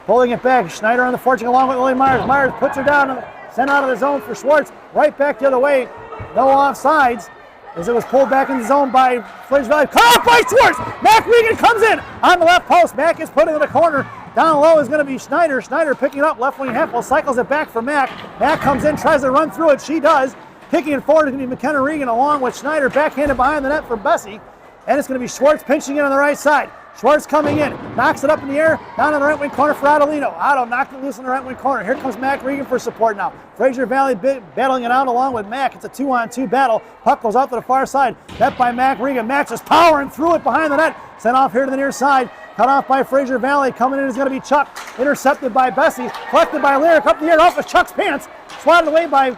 Pulling it back, Schneider on the forecheck along with Willie Myers. Myers puts her down, sent out of the zone for Schwartz. Right back the other way, no offsides, as it was pulled back in the zone by Fraser Valley. Cut off by Schwartz! Mac Regan comes in on the left post. Mac is put in the corner. Down low is going to be Schneider. Schneider picking it up, left wing half, cycles it back for Mac. Mac comes in, tries to run through it. She does. Kicking it forward is going to be McKenna Regan along with Schneider, backhanded behind the net for Bessie. And it's going to be Schwartz pinching in on the right side. Schwartz coming in, knocks it up in the air, down in the right wing corner for Adelino. Otto knocked it loose in the right wing corner. Here comes Mac Regan for support now. Fraser Valley battling it out along with Mac. It's a 2-on-2 battle. Puck goes out to the far side. Net by Mac Regan. Mac just powering through it behind the net. Sent off here to the near side. Cut off by Fraser Valley. Coming in is going to be Chuck. Intercepted by Bessie. Collected by Lyric up the air off of Chuck's pants. Swatted away by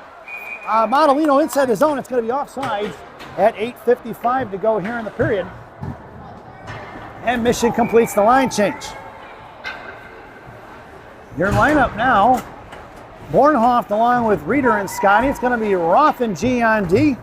Montalino inside the zone. It's going to be offsides at 8:55 to go here in the period. And Mission completes the line change. Your lineup now, Bornhoft along with Reeder and Scotty. It's going to be Roth and G on D.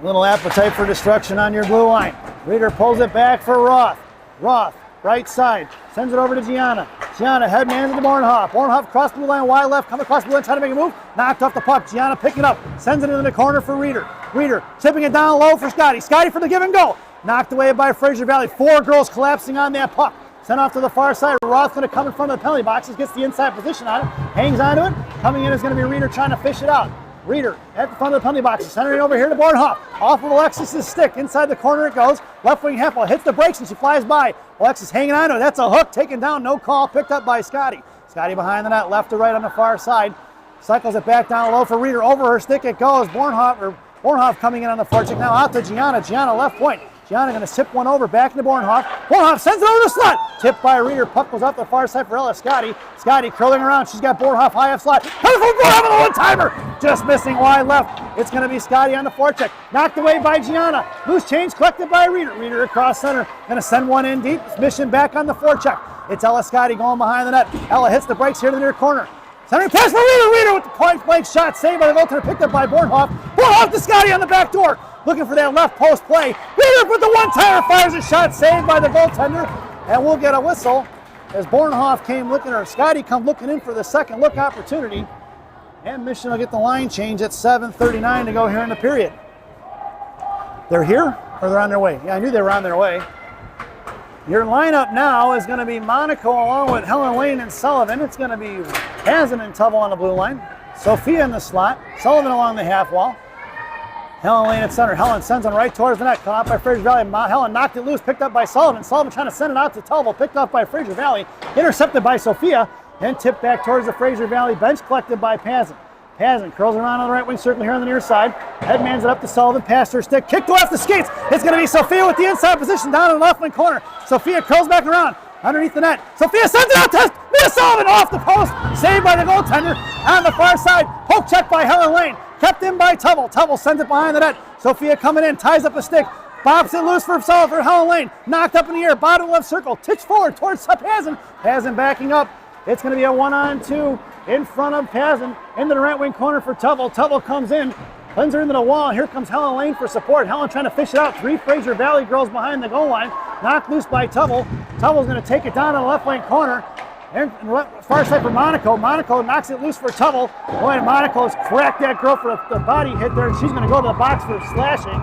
Little appetite for destruction on your blue line. Reeder pulls it back for Roth. Roth, right side, sends it over to Gianna. Gianna headman to Bornhoff. Bornhoff cross blue line, wide left, come across blue line, trying to make a move. Knocked off the puck. Gianna picking it up, sends it into the corner for Reeder. Reeder chipping it down low for Scotty. Scotty for the give and go. Knocked away by Fraser Valley. Four girls collapsing on that puck. Sent off to the far side. Roth going to come in front of the penalty boxes, gets the inside position on it, hangs onto it. Coming in is going to be Reeder trying to fish it out. Reeder at the front of the penalty boxes, centering over here to Bornhoff. Off of Alexis's stick, inside the corner it goes. Left wing half hits the brakes and she flies by. Alexis hanging on to it. That's a hook, taken down, no call, picked up by Scotty. Scotty behind the net, left to right on the far side. Cycles it back down low for Reeder. Over her stick it goes. Bornhoff coming in on the forecheck now out to Gianna. Gianna left point. Gianna going to tip one over back into Bornhoff. Bornhoff sends it over the slot. Tipped by Reeder. Puck goes out the far side for Ella Scotty. Scotty curling around. She's got Bornhoff high up slot. Coming from Bornhoff on the one-timer. Just missing wide left. It's going to be Scotty on the forecheck. Knocked away by Gianna. Loose change collected by Reeder. Reeder across center. Going to send one in deep. Mission back on the forecheck. It's Ella Scotty going behind the net. Ella hits the brakes here to the near corner. Centering pass for Reeder. Reeder with the point blank shot. Saved by the goaltender. Picked up by Bornhoff. Bornhoff to Scotty on the back door. Looking for that left post play. Reeder with the one-timer fires a shot saved by the goaltender. And we'll get a whistle as Bornhoff came looking, or Scotty come looking in for the second look opportunity. And Mission will get the line change at 7:39 to go here in the period. They're here or they're on their way? Yeah, I knew they were on their way. Your lineup now is going to be Monaco along with Helen Lane and Sullivan. It's going to be Pazin and Tubble on the blue line. Sophia in the slot. Sullivan along the half wall. Helen Lane at center. Helen sends one right towards the net. Caught out by Fraser Valley. Helen knocked it loose. Picked up by Sullivan. Sullivan trying to send it out to Tubble. Picked up by Fraser Valley. Intercepted by Sophia. And tipped back towards the Fraser Valley bench. Collected by Pazin. Pazin curls around on the right wing circle here on the near side. Headmans it up to Sullivan. Past her stick. Kick to left the skates. It's going to be Sophia with the inside position down in the left wing corner. Sophia curls back around underneath the net. Sophia sends it out to Mia Sullivan off the post. Saved by the goaltender on the far side. Poke check by Helen Lane. Kept in by Tubble. Tubble sends it behind the net. Sophia coming in. Ties up a stick. Bobs it loose for Sullivan. Helen Lane. Knocked up in the air. Bottom left circle. Titch forward towards Pazin. Pazin backing up. It's going to be a 1-on-2 in front of Pazin into the right wing corner for Tubble. Tubble comes in, pins her into the wall. Here comes Helen Lane for support. Helen trying to fish it out. 3 Fraser Valley girls behind the goal line. Knocked loose by Tubble. Tubble's going to take it down to the left wing corner. And far side for Monaco. Monaco knocks it loose for Tubble. Boy, and Monaco's cracked that girl for the body hit there. She's going to go to the box for slashing.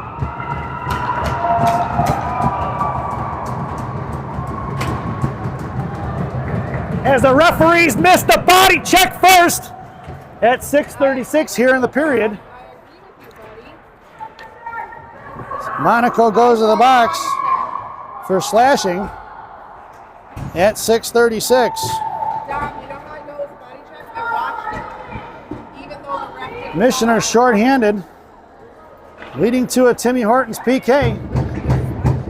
As the referees missed the body check first at 6:36 here in the period. Monaco goes to the box for slashing at 6:36. Missioner shorthanded, leading to a Timmy Hortons PK.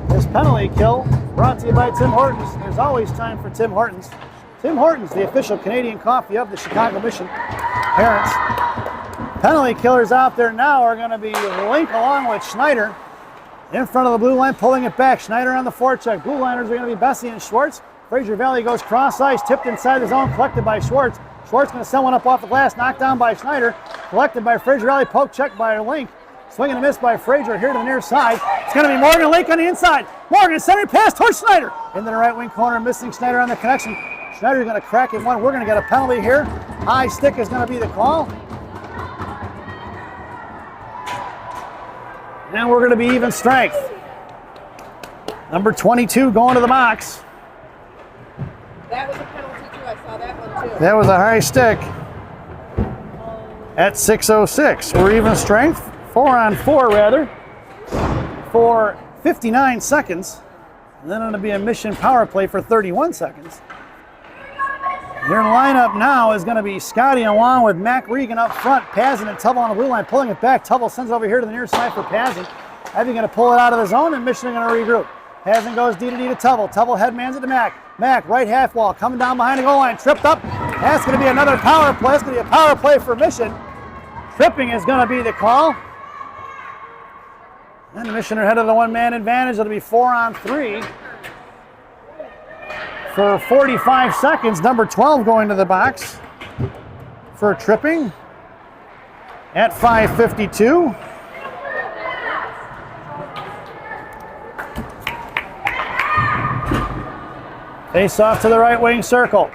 This penalty kill brought to you by Tim Hortons. There's always time for Tim Hortons. Tim Hortons, the official Canadian coffee of the Chicago Mission Parents. Penalty killers out there now are going to be Link along with Schneider in front of the blue line, pulling it back. Schneider on the forecheck. Blue liners are going to be Bessie and Schwartz. Fraser Valley goes cross ice, tipped inside the zone, collected by Schwartz. Schwartz going to send one up off the glass, knocked down by Schneider, collected by Fraser Valley, poke check by Link. Swing and a miss by Fraser here to the near side. It's going to be Morgan Link on the inside. Morgan centering pass towards Schneider. Into the right wing corner, missing Schneider on the connection. Schneider's going to crack it one. We're going to get a penalty here. High stick is going to be the call. And we're going to be even strength. Number 22 going to the box. That was a penalty too. I saw that one too. That was a high stick at 6:06. We're even strength. 4-on-4 rather. For 59 seconds. And then it'll be a mission power play for 31 seconds. Your lineup now is going to be Scotty along with Mac Regan up front. Pazin and Tubble on the blue line, pulling it back. Tubble sends it over here to the near side for Pazin. Heavy going to pull it out of the zone, and Mission going to regroup. Pazin goes D to D to Tubble. Tubble headmans it to Mac. Mac, right half wall, coming down behind the goal line, tripped up. That's going to be another power play. It's going to be a power play for Mission. Tripping is going to be the call. And the Mission are head of the one-man advantage. It'll be 4-on-3. For 45 seconds, number 12 going to the box for tripping at 5:52. Face off to the right wing circle.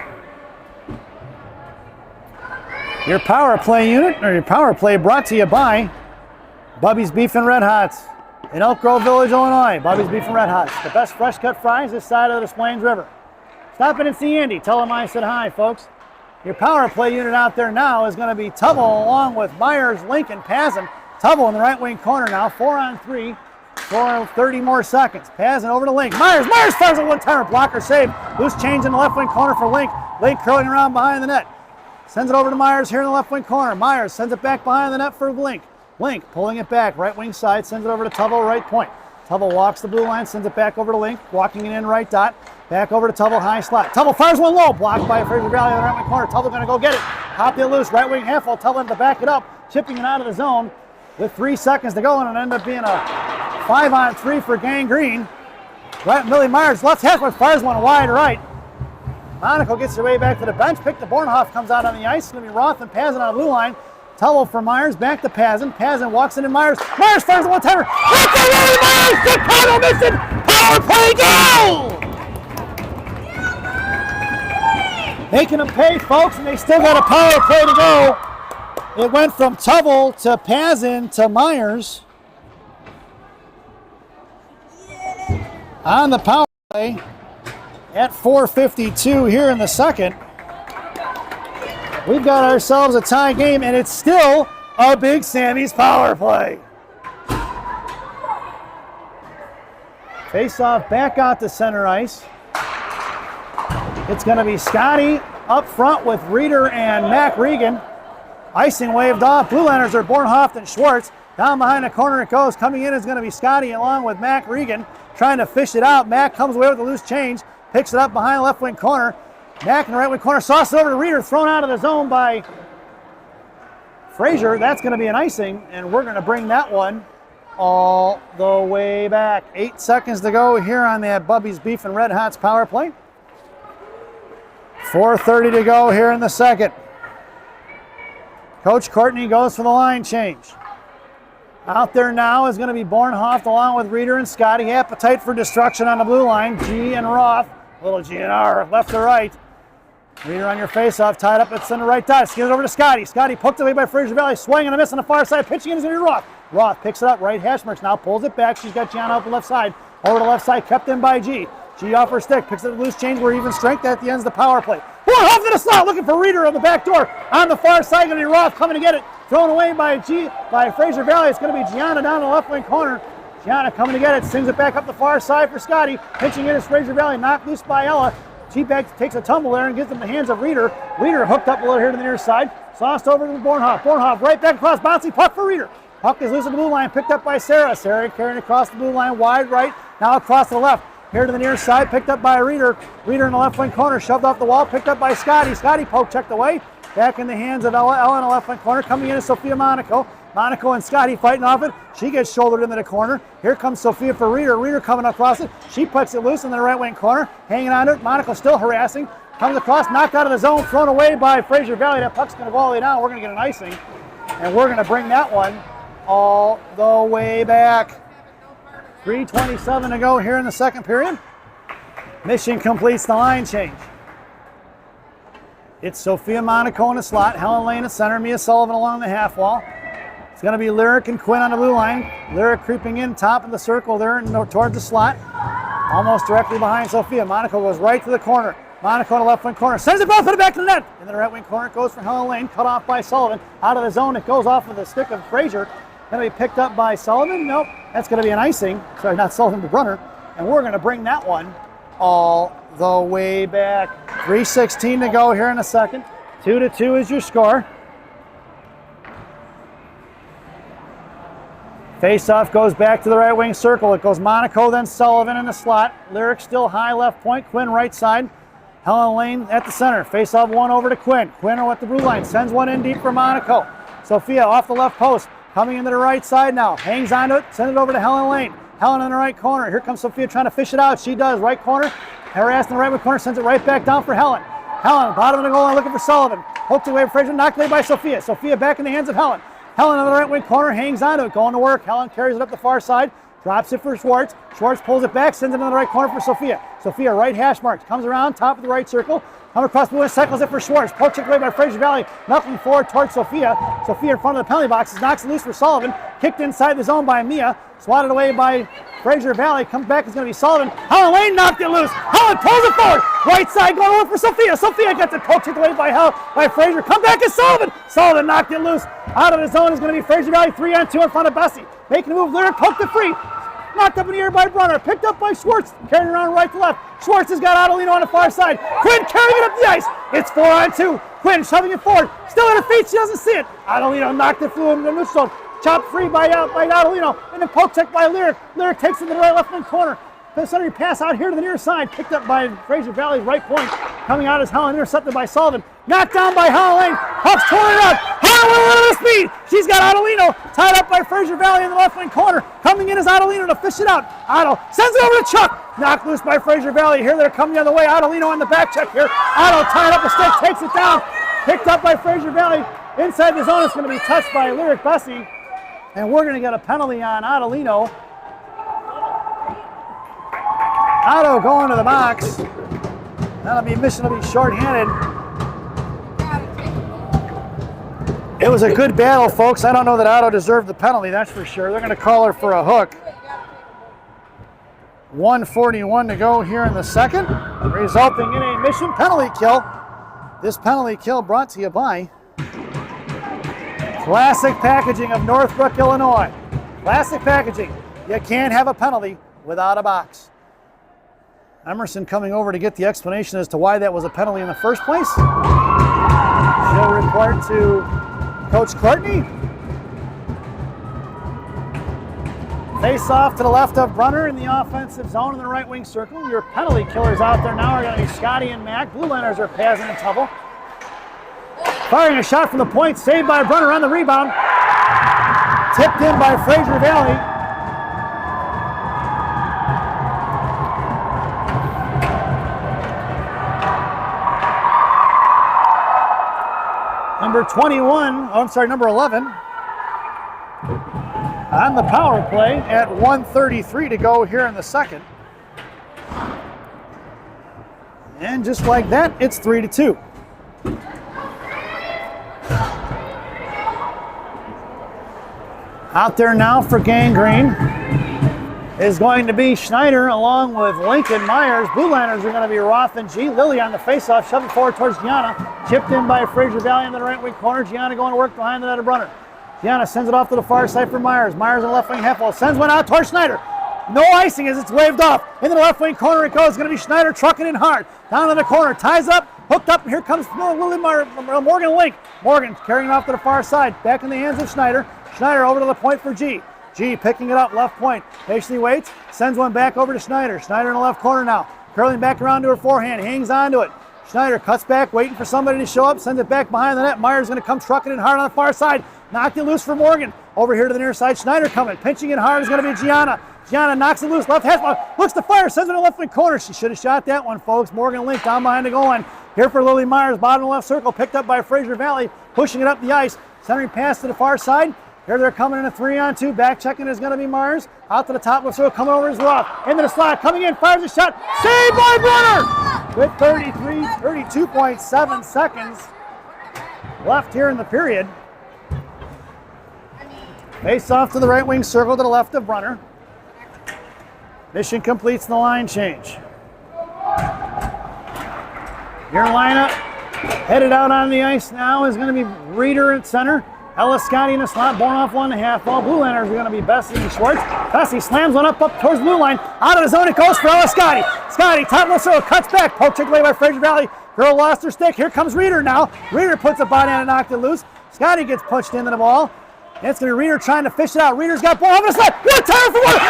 Your power play unit, or your power play brought to you by Bubby's Beef and Red Hots in Elk Grove Village, Illinois. Bubby's Beef and Red Hots, the best fresh cut fries this side of the Des Plaines River. Stop in and see Andy. Tell him I said hi, folks. Your power play unit out there now is going to be Tubble along with Myers, Lincoln, Pazin. Tubble in the right wing corner now, 4-on-3 for 30 more seconds. Pazin over to Link. Myers fires a one-timer, blocker save. Loose change in the left wing corner for Link. Link curling around behind the net. Sends it over to Myers here in the left wing corner. Myers sends it back behind the net for Link. Link pulling it back, right wing side, sends it over to Tubble, right point. Tubble walks the blue line, sends it back over to Link, walking it in right dot. Back over to Tubble, high slot. Tubble fires one low, blocked by Fraser Valley on the right wing corner. Tubble going to go get it. Hop it loose, right wing half wall. Tubble to back it up, chipping it out of the zone with 3 seconds to go, and it ended up being a 5-on-3 for Gang Green. Right, Millie Myers left half wall, fires one wide right. Monaco gets her way back to the bench. Pick the Bornhoff comes out on the ice. It's going to be Roth and Pazin on the blue line. Tubble for Myers, back to Pazin. Pazin walks into Myers. Myers fires a one-timer. Right there, Myers! Chicago Mission power play goal! Making them pay, folks, and they still got a power play to go. It went from Tubble to Pazin to Myers. On the power play at 4:52 here in the second. We've got ourselves a tie game, and it's still a Big Sammy's power play. Face-off back out to center ice. It's going to be Scotty up front with Reeder and Mac Regan. Icing waved off. Blue Liners are Bornhoft and Schwartz. Down behind the corner it goes. Coming in is going to be Scotty along with Mac Regan, trying to fish it out. Mac comes away with a loose change, picks it up behind the left wing corner. Mac in the right wing corner, sauces over to Reeder, thrown out of the zone by Fraser. That's going to be an icing, and we're going to bring that one all the way back. 8 seconds to go here on that Bubby's Beef and Red Hots power play. 4:30 to go here in the second. Coach Courtney goes for the line change. Out there now is going to be Bornhoft along with Reeder and Scotty. Appetite for destruction on the blue line. G and Roth. Little G and R, left to right. Reeder on your face-off, tied up at center right dot. Skins it over to Scotty. Scotty poked away by Fraser Valley. Swing and a miss on the far side. Pitching in is going to be Roth. Roth picks it up. Right hash marks now. Pulls it back. She's got Gianna up the left side. Over to the left side. Kept in by G. G off her stick. Picks it up loose change. We're even strength at the ends of the power play. Bornhoft in the slot. Looking for Reeder on the back door. On the far side. Going to be Roth coming to get it. Thrown away by Fraser Valley. It's going to be Gianna down the left wing corner. Gianna coming to get it. Sends it back up the far side for Scotty. Pitching in is Fraser Valley. Knocked loose by Ella. G-Back takes a tumble there and gives them the hands of Reeder. Reeder hooked up a little here to the near side. Sauced over to Bornhoft. Bornhoft right back across. Bouncing puck for Reeder. Puck is loose on the blue line. Picked up by Sarah. Sarah carrying across the blue line. Wide right. Now across to the left. Here to the near side. Picked up by Reeder. Reeder in the left wing corner. Shoved off the wall. Picked up by Scotty. Scotty poke checked away. Back in the hands of Ella in the left wing corner. Coming in is Sophia Monaco. Monaco and Scotty fighting off it. She gets shouldered into the corner. Here comes Sophia for Reeder. Reeder coming across it. She puts it loose in the right wing corner. Hanging on to it. Monaco still harassing. Comes across, knocked out of the zone, thrown away by Fraser Valley. That puck's going to go all the way down. We're going to get an icing. And we're going to bring that one all the way back. 3:27 to go here in the second period. Mission completes the line change. It's Sophia Monaco in the slot. Helen Lane at center. Mia Sullivan along the half wall. It's going to be Lyric and Quinn on the blue line. Lyric creeping in, top of the circle there and towards the slot. Almost directly behind Sophia. Monaco goes right to the corner. Monaco in the left wing corner. Sends it ball to the back of the net. In the right wing corner it goes for Helen Lane. Cut off by Sullivan. Out of the zone. It goes off of the stick of Fraser. Going to be picked up by Sullivan. Nope. That's going to be an icing. Sorry, not Sullivan, but Brunner. And we're going to bring that one all the way back. 3:16 to go here in a second. 2-2 is your score. Face-off goes back to the right wing circle. It goes Monaco, then Sullivan in the slot. Lyric still high left point. Quinn right side. Helen Lane at the center. Face-off one over to Quinn. Quinn at the blue line. Sends one in deep for Monaco. Sophia off the left post. Coming into the right side now. Hangs onto it. Send it over to Helen Lane. Helen in the right corner. Here comes Sophia trying to fish it out. She does. Right corner. Harassed in the right wing corner. Sends it right back down for Helen. Helen, bottom of the goal line looking for Sullivan. Poked away from Fraser. Knocked away by Sophia. Sophia back in the hands of Helen. Helen on the right wing corner, hangs onto it, going to work. Helen carries it up the far side, drops it for Schwartz. Schwartz pulls it back, sends it in the right corner for Sophia. Sophia, right hash marks, comes around, top of the right circle, comes across the blue and cycles it for Schwartz. Poke checked away by Fraser Valley, knuckling forward towards Sophia. Sophia in front of the penalty boxes, knocks it loose for Sullivan. Kicked inside the zone by Mia, swatted away by Fraser Valley. Comes back, it's going to be Sullivan. Helen Lane knocked it loose. Helen pulls it forward. Right side going over for Sophia. Sophia gets it poked away by Fraser. Come back is Sullivan. Sullivan knocked it loose. Out of the zone is going to be Fraser Valley. 3-on-2 in front of Bessie. Making a move. Lyric poked it free. Knocked up in the air by Brunner. Picked up by Schwartz. Carrying around right to left. Schwartz has got Adelino on the far side. Quinn carrying it up the ice. It's 4-on-2. Quinn shoving it forward. Still at her feet. She doesn't see it. Adelino knocked it through in the neutral zone. Chopped free by Adelino. And then poke check by Lyric. Lyric takes it to the right left wing corner. Center pass out here to the near side. Picked up by Fraser Valley's right point. Coming out is Helen. Intercepted by Sullivan. Knocked down by Helen Lane. Puck's torn it up. Helen with speed. She's got Adelino tied up by Fraser Valley in the left wing corner. Coming in is Adelino to fish it out. Otto sends it over to Chuck. Knocked loose by Fraser Valley. Here they're coming the other way. Adelino on the back check here. Otto tied up a stick. Takes it down. Picked up by Fraser Valley. Inside the zone. It's going to be touched by Lyric Bessie. And we're going to get a penalty on Adelino. Otto going to the box. That'll be mission to be shorthanded. It was a good battle, folks. I don't know that Otto deserved the penalty, that's for sure. They're going to call her for a hook. 1:41 to go here in the second, resulting in a mission penalty kill This penalty kill brought to you by Classic Packaging of Northbrook, Illinois. Classic Packaging. You can't have a penalty without a box. Emerson coming over to get the explanation as to why that was a penalty in the first place. She'll report to Coach Courtney. Face off to the left of Brunner in the offensive zone in the right wing circle. Your penalty killers out there now are going to be Scotty and Mack. Blue Liners are passing and Tubble. Firing a shot from the point, saved by Brunner on the rebound. Tipped in by Fraser Valley. Number 11 on the power play at 1:33 to go here in the second. And just like that, it's 3-2. Out there now for Gangrene is going to be Schneider along with Lincoln Myers. Blue Liners are going to be Roth and G. Lilly on the faceoff, shove it forward towards Gianna. Chipped in by Fraser Valley in the right wing corner. Gianna going to work behind the net of Brunner. Gianna sends it off to the far side for Myers. Myers in the left wing half wall. Sends one out towards Schneider. No icing as it's waved off. Into the left wing corner it goes. It's going to be Schneider trucking in hard. Down in the corner. Ties up. Hooked up. And here comes Morgan Link. Morgan carrying it off to the far side. Back in the hands of Schneider. Schneider over to the point for G. G picking it up. Left point. Patiently waits. Sends one back over to Schneider. Schneider in the left corner now. Curling back around to her forehand. Hangs on to it. Schneider cuts back, waiting for somebody to show up, sends it back behind the net. Myers going to come trucking in hard on the far side. Knocked it loose for Morgan. Over here to the near side, Schneider coming. Pinching in hard is going to be Gianna. Gianna knocks it loose, left hand, looks to fire, sends it in the left wing corner. She should have shot that one, folks. Morgan Link down behind the goal line. Here for Lily Myers, bottom left circle, picked up by Fraser Valley, pushing it up the ice. Centering pass to the far side. Here they're coming in a 3-on-2. Back checking is going to be Myers. Out to the top of the circle, coming over is Roth. Into the slot, coming in, fires a shot. Saved by Brunner! With 32.7 seconds left here in the period. Face off to the right wing circle to the left of Brunner. Mission completes the line change. Your lineup headed out on the ice now is going to be Reeder at center. Ellis Scotty in the slot, born off 1.5 ball. Blue Liners are going to be Bessie and Schwartz. Bessie slams one up towards the blue line. Out of the zone it goes for Ellis Scotty. Scotty, top of the circle, cuts back. Poke checked away by Fraser Valley. Girl lost her stick. Here comes Reeder now. Reeder puts a body on and knocked it loose. Scotty gets punched into the ball. It's going to be Reeder trying to fish it out. Reeder's got ball over the slot. One time for one.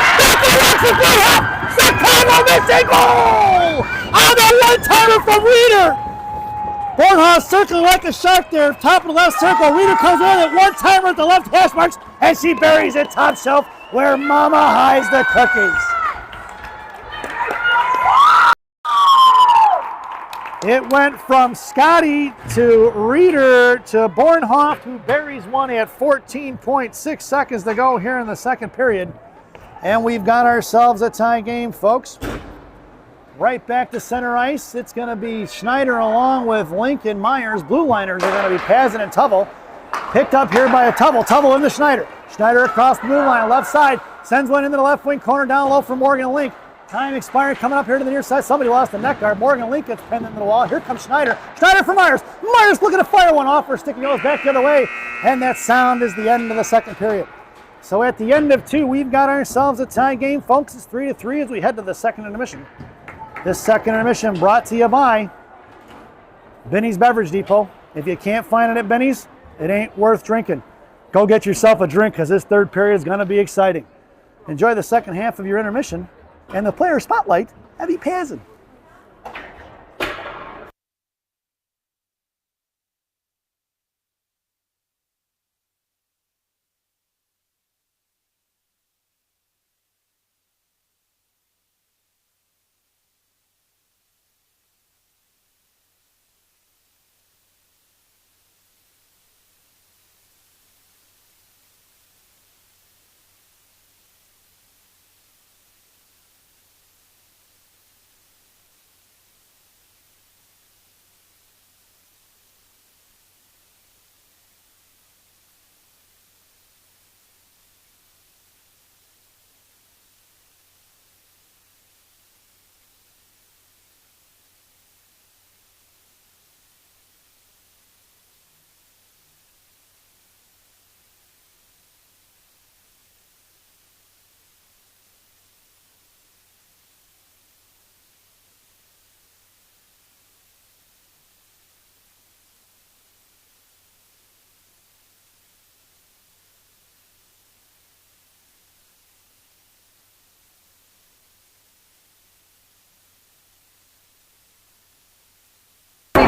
Chicago missing goal! On the one-timer from Reeder. Bornhaus circling like a shark there, top of the left circle. Reeder comes in at one-timer at the left hash marks, and she buries it top shelf where Mama hides the cookies. It went from Scotty to Reeder to Bornhoff, who buries one at 14.6 seconds to go here in the second period. And we've got ourselves a tie game, folks. Right back to center ice. It's going to be Schneider along with Lincoln Myers. Blue Liners are going to be Pazin and Tubble. Picked up here by a Tubble. Tubble into Schneider. Schneider across the blue line, left side. Sends one into the left wing corner, down low for Morgan Link. Time expired, coming up here to the near side. Somebody lost the neck guard. Morgan Link gets pinned into the wall. Here comes Schneider. Schneider for Myers. Myers looking to fire one off. Her stick goes back the other way. And that sound is the end of the second period. So at the end of two, we've got ourselves a tie game, folks. It's 3-3 as we head to the second intermission. This second intermission brought to you by Benny's Beverage Depot. If you can't find it at Benny's, it ain't worth drinking. Go get yourself a drink because this third period is going to be exciting. Enjoy the second half of your intermission and the player spotlight, Abby Pazin.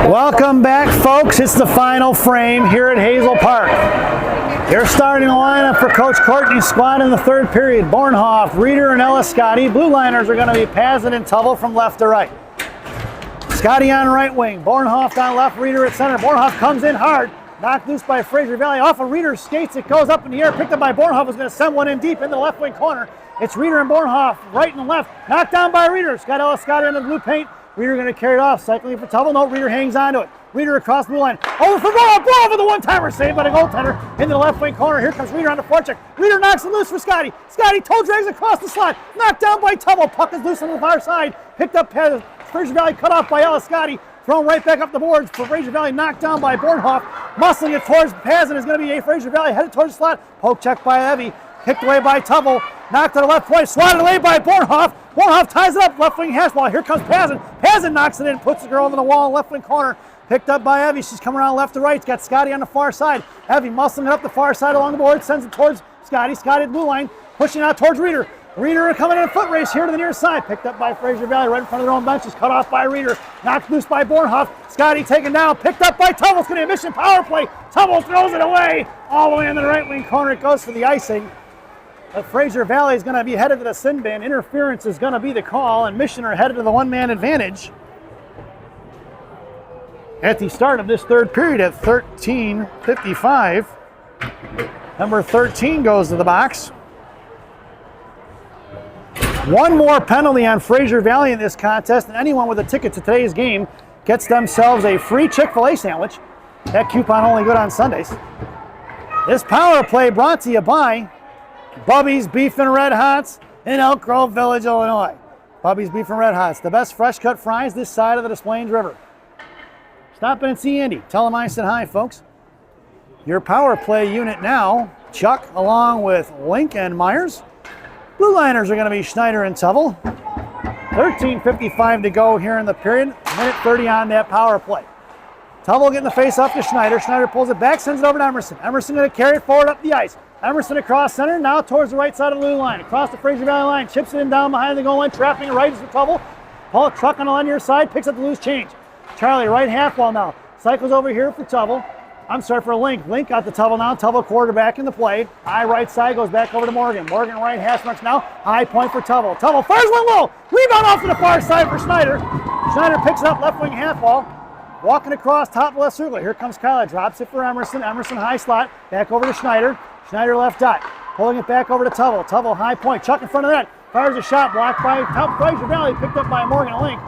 Welcome back, folks. It's the final frame here at Hazel Park. Your starting lineup for Coach Courtney's squad in the third period. Bornhoff, Reeder, and Ellis Scotty. Blue liners are going to be Pazin and Tubble from left to right. Scotty on right wing. Bornhoff on left, Reeder at center. Bornhoff comes in hard. Knocked loose by Fraser Valley. Off of Reeder's skates. It goes up in the air. Picked up by Bornhoff. Is going to send one in deep in the left wing corner. It's Reeder and Bornhoff right and left. Knocked down by Reeder. Got Ellis Scotty under the blue paint. Reeder going to carry it off. Cycling for Tubble. No, Reeder hangs on to it. Reeder across the blue line. Over for Bornhoff. Blow over the one-timer. Saved by the goaltender into the left wing corner. Here comes Reeder on the forecheck. Reeder knocks it loose for Scotty. Scotty toe drags across the slot. Knocked down by Tubble. Puck is loose on the far side. Picked up Fraser Valley. Cut off by Ellis Scotty. Thrown right back up the boards for Fraser Valley, knocked down by Bornhoff. Muscling it towards Pazin is going to be a Fraser Valley, headed towards the slot. Poke check by Evie, kicked away by Tubble. Knocked to the left point, swatted away by Bornhoff. Bornhoff ties it up, left wing hash ball. Here comes Pazin. Pazin knocks it in, puts the girl into the wall, left wing corner. Picked up by Evie. She's coming around left to right. It's got Scotty on the far side. Evie muscling it up the far side along the board, sends it towards Scotty. Scotty at the blue line, pushing out towards Reeder. Reeder coming in a foot race here to the near side. Picked up by Fraser Valley right in front of their own benches. Cut off by Reeder. Knocked loose by Bornhoff. Scotty taken down. Picked up by Tubble. It's going to be a mission power play. Tubble throws it away. All the way in the right wing corner. It goes for the icing. But Fraser Valley is going to be headed to the sin bin. Interference is going to be the call. And Mission are headed to the one-man advantage at the start of this third period at 13:55. Number 13 goes to the box. One more penalty on Fraser Valley in this contest, and anyone with a ticket to today's game gets themselves a free Chick-fil-A sandwich. That coupon only good on Sundays. This power play brought to you by Bubby's Beef and Red Hots in Elk Grove Village, Illinois. Bubby's Beef and Red Hots, the best fresh cut fries this side of the Des Plaines River. Stop in and see Andy. Tell him I said hi, folks. Your power play unit now, Chuck along with Link and Myers. Blue liners are going to be Schneider and Tubble. 13:55 to go here in the period. Minute 30 on that power play. Tubble getting the face up to Schneider. Schneider pulls it back, sends it over to Emerson. Emerson going to carry it forward up the ice. Emerson across center, now towards the right side of the blue line. Across the Fraser Valley line, chips it in down behind the goal line, trapping it right as the Tubble. Paul truck on the linear side, picks up the loose change. Charlie right half wall now. Cycles over here for Tubble. I'm sorry, for Link. Link got the Tubble now. Tubble quarterback in the play. High right side goes back over to Morgan. Morgan right hash marks now. High point for Tubble. Tubble fires one low. Rebound off to the far side for Schneider. Schneider picks it up left wing half wall. Walking across top left circle. Here comes Kyla. Drops it for Emerson. Emerson high slot. Back over to Schneider. Schneider left dot. Pulling it back over to Tubble. Tubble high point. Chuck in front of that. Fires a shot. Blocked by Fraser Valley. Picked up by Morgan and Link.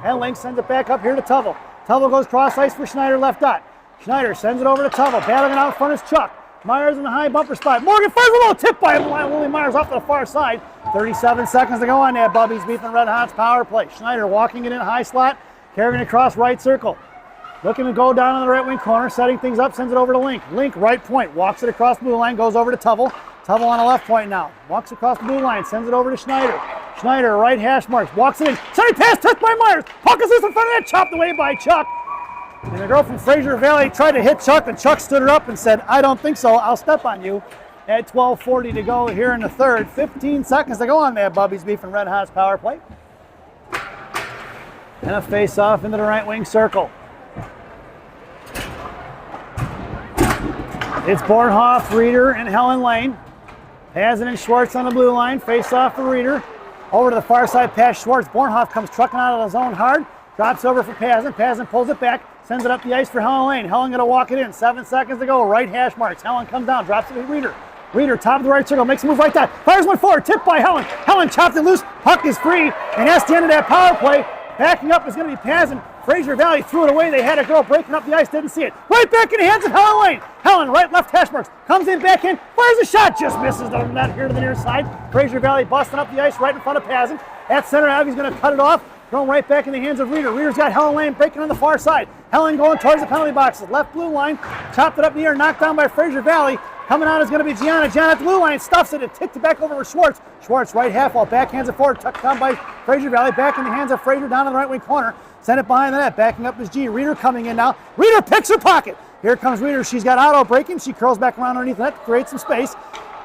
And Link sends it back up here to Tubble. Tubble goes cross ice for Schneider left dot. Schneider sends it over to Tubble. Battling it out in front is Chuck. Myers in the high bumper spot. Morgan fires a little tip by Willie Myers off to the far side. 37 seconds to go on that Bubby's Beef and Red Hots power play. Schneider walking it in high slot, carrying it across right circle. Looking to go down in the right wing corner, setting things up, sends it over to Link. Link right point, walks it across the blue line, goes over to Tubble. Tubble on the left point now. Walks across the blue line, sends it over to Schneider. Schneider right hash marks, walks it in. Side pass touched by Myers. Puck is loose in front of that, chopped away by Chuck. And the girl from Fraser Valley tried to hit Chuck, and Chuck stood her up and said, I don't think so, I'll step on you. At 12:40 to go here in the third. 15 seconds to go on that Bubby's Beef and Red Hots power play. And a face-off into the right wing circle. It's Bornhoff, Reeder, and Helen Lane. Pazin and Schwartz on the blue line. Face-off for Reeder. Over to the far side past Schwartz. Bornhoff comes trucking out of the zone hard. Drops over for Pazin. Pazin pulls it back. Sends it up the ice for Helen Lane. Helen going to walk it in. 7 seconds to go. Right hash marks. Helen comes down. Drops it to Reeder. Reeder, top of the right circle. Makes a move right there. Fires one forward. Tipped by Helen. Helen chopped it loose. Puck is free. And that's the end of that power play. Backing up is going to be Pazin. Fraser Valley threw it away. They had a girl breaking up the ice. Didn't see it. Right back in the hands of Helen Lane. Helen, right, left hash marks. Comes in, back in. Fires a shot. Just misses the net here to the near side. Fraser Valley busting up the ice right in front of Pazin. At center, Abby's going to cut it off. Thrown right back in the hands of Reeder. Reeder's got Helen Lane breaking on the far side. Helen going towards the penalty boxes. Left blue line. Chopped it up in the air. Knocked down by Fraser Valley. Coming out is going to be Gianna. Gianna at the blue line. Stuffs it and tipped it back over to Schwartz. Schwartz right half wall. Backhands it forward. Tucked down by Fraser Valley. Back in the hands of Fraser down in the right wing corner. Sent it behind the net. Backing up is G. Reeder coming in now. Reeder picks her pocket. Here comes Reeder. She's got auto breaking. She curls back around underneath the net to create some space.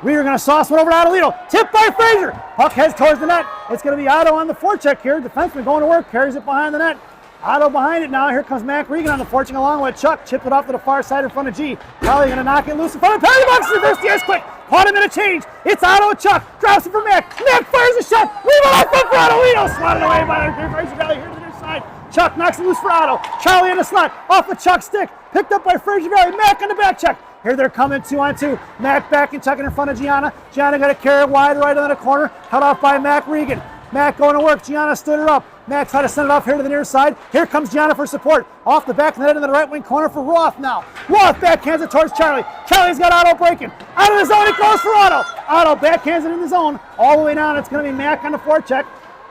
Reeder going to sauce one over to Adelito. Tipped by Fraser. Puck heads towards the net. It's going to be Otto on the forecheck here. Defenseman going to work. Carries it behind the net. Otto behind it now. Here comes Mac Regan on the fortune along with Chuck. Chipped it off to the far side in front of G. Probably going to knock it loose in front of penalty box. Reverse the ice quick. Caught him in a change. It's Otto. Chuck drops it for Mac. Mac fires a shot. Rebound off foot for Otto. Lino swatted away by the Fraser Valley here to the near side. Chuck knocks it loose for Otto. Charlie in the slot. Off of Chuck's stick. Picked up by Fraser Valley. Mac on the back check. Here they're coming 2-on-2. Mac back and chucking in front of Gianna. Gianna got to carry it wide right on the corner. Cut off by Mac Regan. Mac going to work. Gianna stood her up. Mac tried to send it off here to the near side. Here comes Gianna for support. Off the back net into the right wing corner for Roth now. Roth backhands it towards Charlie. Charlie's got Otto breaking. Out of the zone it goes for Otto. Otto backhands it in the zone. All the way down. It's going to be Mac on the forecheck.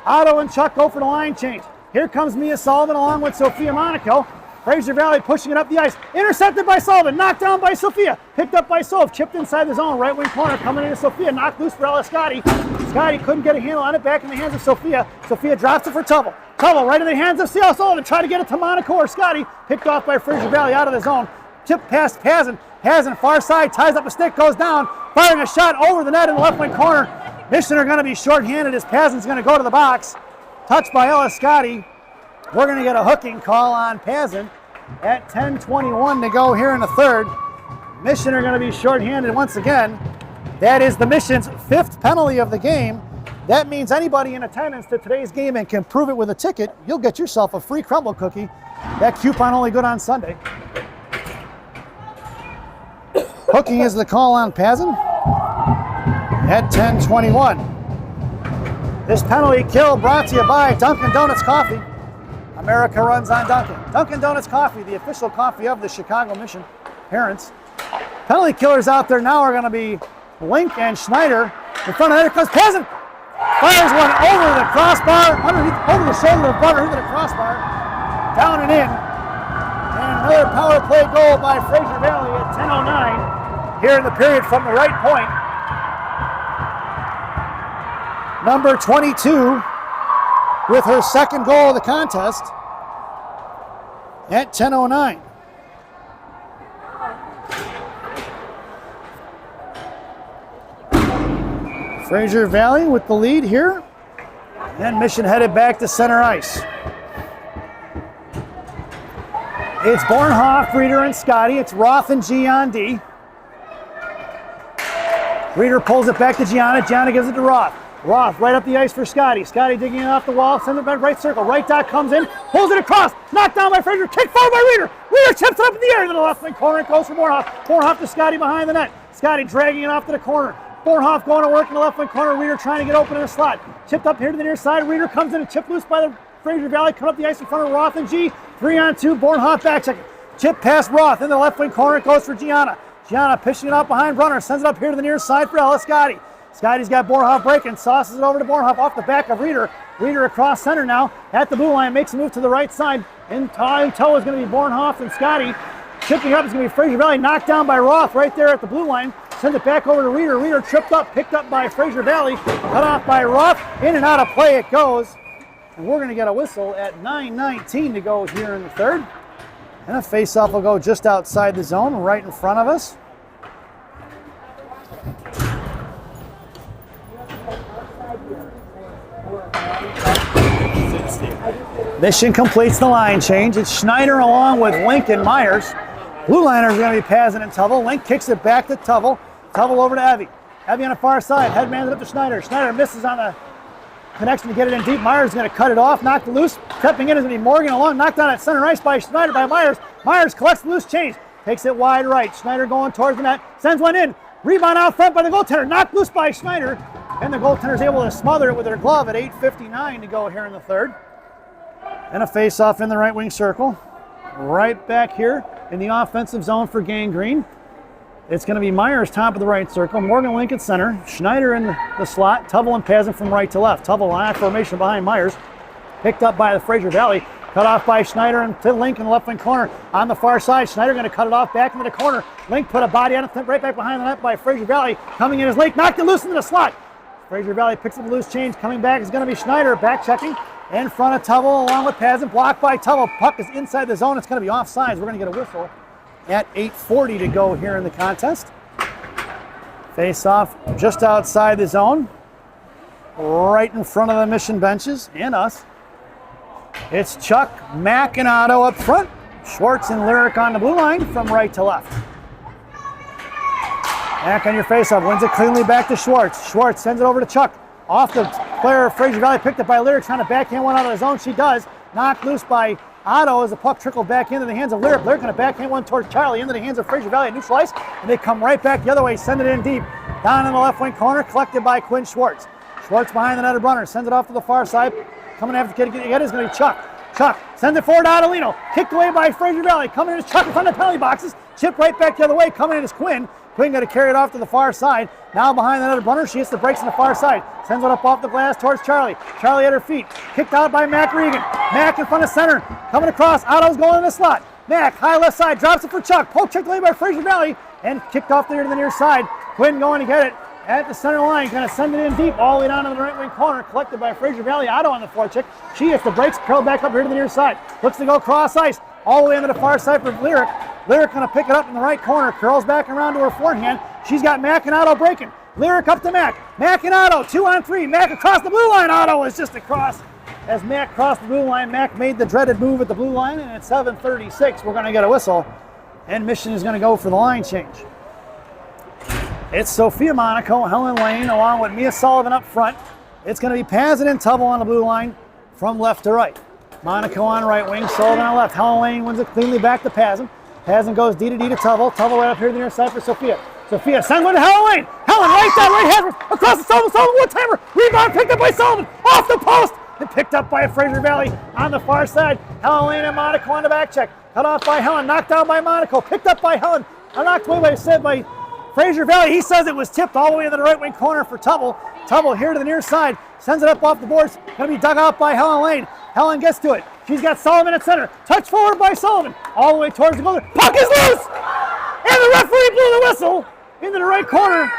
Otto and Chuck go for the line change. Here comes Mia Sullivan along with Sophia Monaco. Fraser Valley pushing it up the ice. Intercepted by Sullivan. Knocked down by Sophia. Picked up by Sov. Chipped inside the zone. Right wing corner coming into Sophia. Knocked loose for Ella Scotty. Scotty couldn't get a handle on it. Back in the hands of Sophia. Sophia drops it for Tubble. Tubble right in the hands of C.L. Sullivan. Try to get it to Monaco or Scotty. Picked off by Fraser Valley out of the zone. Tip past Pazin. Pazin far side. Ties up a stick. Goes down. Firing a shot over the net in the left wing corner. Mission are going to be shorthanded as Pazin's going to go to the box. Touched by Ella Scotty. We're going to get a hooking call on Pazin at 10:21 to go here in the third. Mission are going to be shorthanded once again. That is the Mission's 5th penalty of the game. That means anybody in attendance to today's game and can prove it with a ticket, you'll get yourself a free crumble cookie. That coupon only good on Sunday. Hooking is the call on Pazin at 10:21. This penalty kill brought to you by Dunkin' Donuts Coffee. America runs on Dunkin'. Dunkin' Donuts Coffee, the official coffee of the Chicago Mission Parents. Penalty killers out there now are going to be Link and Schneider. In front of there comes Pazin. Fires one over the crossbar, underneath, over the shoulder of Butter into the crossbar. Down and in. And another power play goal by Fraser Valley at 10:09 here in the period from the right point. Number 22 with her second goal of the contest at 10:09. Fraser Valley with the lead here, and Mission headed back to center ice. It's Bornhoff, Reeder, and Scotty. It's Roth and G on D. Reeder pulls it back to Gianna. Gianna gives it to Roth. Roth right up the ice for Scotty. Scotty digging it off the wall, sends it back right circle. Right dot comes in, pulls it across, knocked down by Fraser, kick forward by Reeder. Reeder chips it up in the air to the left wing corner. It goes for Bornhoff. Bornhoff to Scotty behind the net. Scotty dragging it off to the corner. Bornhoff going to work in the left wing corner. Reeder trying to get open in the slot. Chipped up here to the near side. Reeder comes in and chip loose by the Fraser Valley. Cut up the ice in front of Roth and G. 3-on-2. Bornhoff back check. Chip past Roth in the left wing corner. It goes for Gianna. Gianna pitching it out behind Brunner. Sends it up here to the near side for Ella Scotty. Scotty's got Bornhoff breaking. Sauces it over to Bornhoff off the back of Reeder. Reeder across center now at the blue line. Makes a move to the right side. In tow is going to be Bornhoff and Scotty. Chipping up is going to be Fraser Valley. Knocked down by Roth right there at the blue line. Send it back over to Reeder. Reeder tripped up, picked up by Fraser Valley. Cut off by Roth. In and out of play it goes. And we're going to get a whistle at 9:19 to go here in the third. And a face-off will go just outside the zone, right in front of us. Mission completes the line change. It's Schneider along with Link and Myers. Blue liners are going to be Pazin and Tubble. Link kicks it back to Tubble. Tubble over to Evie. Evie on the far side. Headman's it up to Schneider. Schneider misses on the connection to get it in deep. Myers is going to cut it off, knock it loose. Stepping in is going to be Morgan along, knocked down at center ice by Schneider by Myers. Myers collects the loose change. Takes it wide right. Schneider going towards the net. Sends one in. Rebound out front by the goaltender. Knocked loose by Schneider. And the goaltender is able to smother it with her glove at 8:59 to go here in the third. And a face-off in the right wing circle. Right back here in the offensive zone for Gangrene. It's going to be Myers top of the right circle. Morgan Link at center. Schneider in the slot. Tubble and Pazin from right to left. Tubble line formation behind Myers. Picked up by the Fraser Valley. Cut off by Schneider and to Link in the left wing corner. On the far side, Schneider going to cut it off back into the corner. Link put a body on it, right back behind the net by Fraser Valley. Coming in is Link, knocked it loose into the slot. Fraser Valley picks up the loose change. Coming back is going to be Schneider, back checking. In front of Tubble along with Pazin. Blocked by Tubble. Puck is inside the zone. It's going to be offsides. We're going to get a whistle at 8:40 to go here in the contest. Face off just outside the zone. Right in front of the Mission benches and us. It's Chuck, Mack, and Otto up front. Schwartz and Lyric on the blue line from right to left. Mack on your faceoff, wins it cleanly back to Schwartz. Schwartz sends it over to Chuck. Off the player of Fraser Valley, picked up by Lyric, trying to backhand one out of the zone. She does. Knocked loose by Otto as the puck trickled back into the hands of Lyric. Lyric going to backhand one towards Charlie, into the hands of Fraser Valley at neutral ice, and they come right back the other way, send it in deep. Down in the left wing corner, collected by Quinn Schwartz. Schwartz behind the net of Brunner, sends it off to the far side. Coming after the kid to get it is going to be Chuck. Chuck sends it forward to Adelino. Kicked away by Fraser Valley. Coming in is Chuck in front of the penalty boxes. Chipped right back the other way. Coming in is Quinn. Quinn going to carry it off to the far side. Now behind the net of Brunner, she hits the brakes on the far side. Sends it up off the glass towards Charlie. Charlie at her feet. Kicked out by Mack Regan. Mack in front of center. Coming across. Otto's going in the slot. Mack, high left side, drops it for Chuck. Poke checked away by Fraser Valley. And kicked off there to the near side. Quinn going to get it at the center line. Going to send it in deep all the way down to the right wing corner. Collected by Fraser Valley. Otto on the forecheck. She hits the brakes, curled back up here to the near side. Looks to go cross ice. All the way into the far side for Lyric. Lyric going to pick it up in the right corner. Curls back around to her forehand. She's got Mack and Otto breaking. Lyric up to Mack. Mack and Otto, 2-on-3. Mack across the blue line. Otto is just across. As Mack crossed the blue line, Mack made the dreaded move at the blue line, and at 7:36, we're going to get a whistle, and Mission is going to go for the line change. It's Sophia Monaco, Helen Lane, along with Mia Sullivan up front. It's going to be Pazin and Tubble on the blue line from left to right. Monaco on right wing, Sullivan on left. Helen Lane wins it cleanly back to Pazin. Pazin goes D to D to Tubble. Tubble right up here to the near side for Sophia. Sophia sends one to Helen Lane. Helen right down, right hand across the Sullivan. Sullivan one-timer. Rebound picked up by Sullivan. Off the post. And picked up by Fraser Valley on the far side. Helen Lane and Monaco on the back check. Cut off by Helen. Knocked down by Monaco. Picked up by Helen. Knocked away by Fraser Valley. He says it was tipped all the way into the right wing corner for Tubble. Tubble here to the near side. Sends it up off the boards. Going to be dug out by Helen Lane. Helen gets to it. She's got Sullivan at center. Touch forward by Sullivan. All the way towards the goal. Puck is loose! And the referee blew the whistle into the right corner.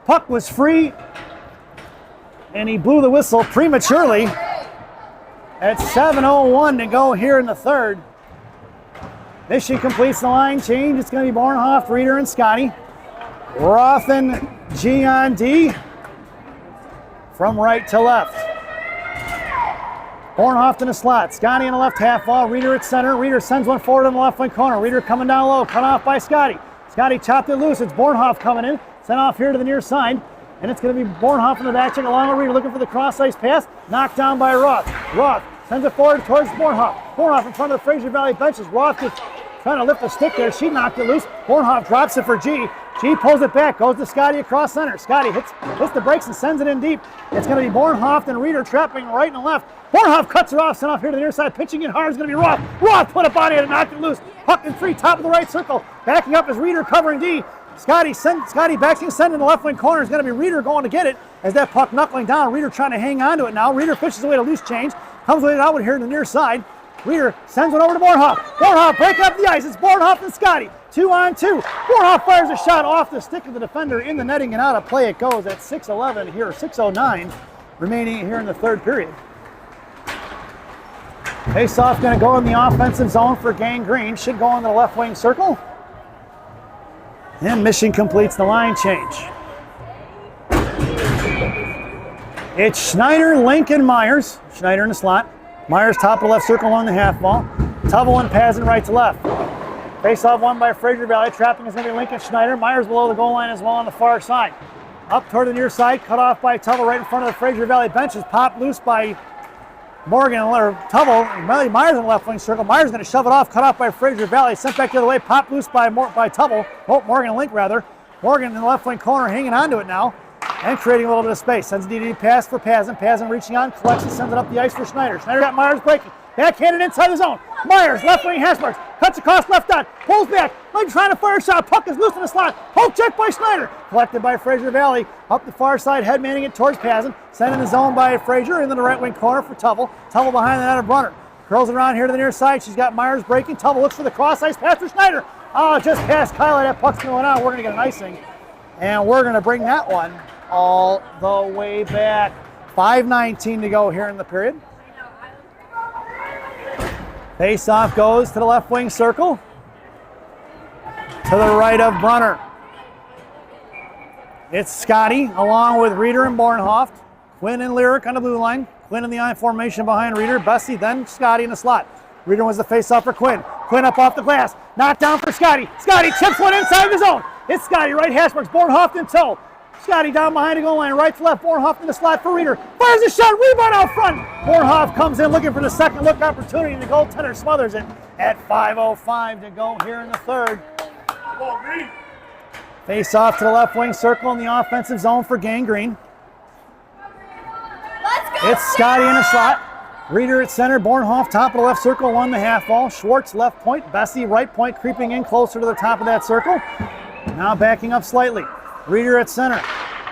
Puck was free. And he blew the whistle prematurely at 7:01 to go here in the third. Mission completes the line change. It's going to be Bornhoff, Reeder, and Scotty. Rothen, G on D from right to left. Bornhoff in the slot. Scotty in the left half wall. Reeder at center. Reeder sends one forward in the left wing corner. Reeder coming down low. Cut off by Scotty. Scotty chopped it loose. It's Bornhoff coming in. Sent off here to the near side. And it's going to be Bornhoff in the back check along with Reeder looking for the cross ice pass. Knocked down by Roth. Roth sends it forward towards Bornhoff. Bornhoff in front of the Fraser Valley benches. Roth is trying to lift the stick there. She knocked it loose. Bornhoff drops it for G. G pulls it back. Goes to Scotty across center. Scotty hits the brakes and sends it in deep. It's going to be Bornhoff and Reeder trapping right and left. Bornhoff cuts it off. Sent off here to the near side. Pitching in hard is going to be Roth. Roth put a body on it and knocked it loose. Puck in three. Top of the right circle. Backing up is Reeder covering D. Scotty backs and sending in the left wing corner. Is going to be Reeder going to get it as that puck knuckling down. Reeder trying to hang on to it now. Reeder pitches away to loose change. Comes with it out here to the near side. Reeder sends one over to Bornhoff. Bornhoff breaking up the ice. It's Bornhoff and Scotty. 2-on-2. Bornhoff fires a shot off the stick of the defender in the netting and out of play it goes at 6:11 here, 6:09 remaining here in the third period. Face-off going to go in the offensive zone for Gang Green. Should go in the left wing circle. And Mission completes the line change. It's Schneider, Lincoln, Myers. Schneider in the slot. Myers top of the left circle along the half wall. Tubble and Pazin right to left. Face-off won by Fraser Valley. Trapping is going to be Lincoln Schneider. Myers below the goal line as well on the far side. Up toward the near side. Cut off by Tubble right in front of the Fraser Valley benches. Popped loose by Morgan or Tubble. Myers in the left wing circle. Myers going to shove it off. Cut off by Fraser Valley. Sent back the other way. Popped loose by Tubble. Oh, Morgan Link rather. Morgan in the left wing corner hanging on to it now. And creating a little bit of space. Sends a DD pass for Pazin. Pazin reaching on, collects and sends it up the ice for Schneider. Schneider got Myers breaking. Backhanded inside the zone. Myers, left wing hash marks. Cuts across left dot. Pulls back. Link trying to fire a shot. Puck is loose in the slot. Poke check by Schneider. Collected by Fraser Valley. Up the far side, head manning it towards Pazin. Sent in the zone by Fraser into the right wing corner for Tubble. Tubble behind the net of Brunner. Curls it around here to the near side. She's got Myers breaking. Tubble looks for the cross ice pass for Schneider. Oh, just past Kyla. That puck's going out. We're going to get an icing. And we're going to bring that one all the way back. 5:19 to go here in the period. Face-off goes to the left wing circle. To the right of Brunner. It's Scotty along with Reeder and Bornhoff. Quinn and Lyric on the blue line. Quinn in the I formation behind Reeder. Bessie, then Scotty in the slot. Reeder wins the face-off for Quinn. Quinn up off the glass. Knocked down for Scotty. Scotty chips one inside the zone. It's Scotty, right hash marks. Bornhoff in tow. Scotty down behind the goal line, right to left. Bornhoff in the slot for Reeder. Fires a shot, rebound out front. Bornhoff comes in looking for the second look opportunity, and the goaltender smothers it at 5:05 to go here in the third. Face off to the left wing circle in the offensive zone for Gang Green. It's Scotty in the slot. Reeder at center. Bornhoff top of the left circle, won the half ball. Schwartz left point. Bessie right point, creeping in closer to the top of that circle. Now backing up slightly. Reeder at center.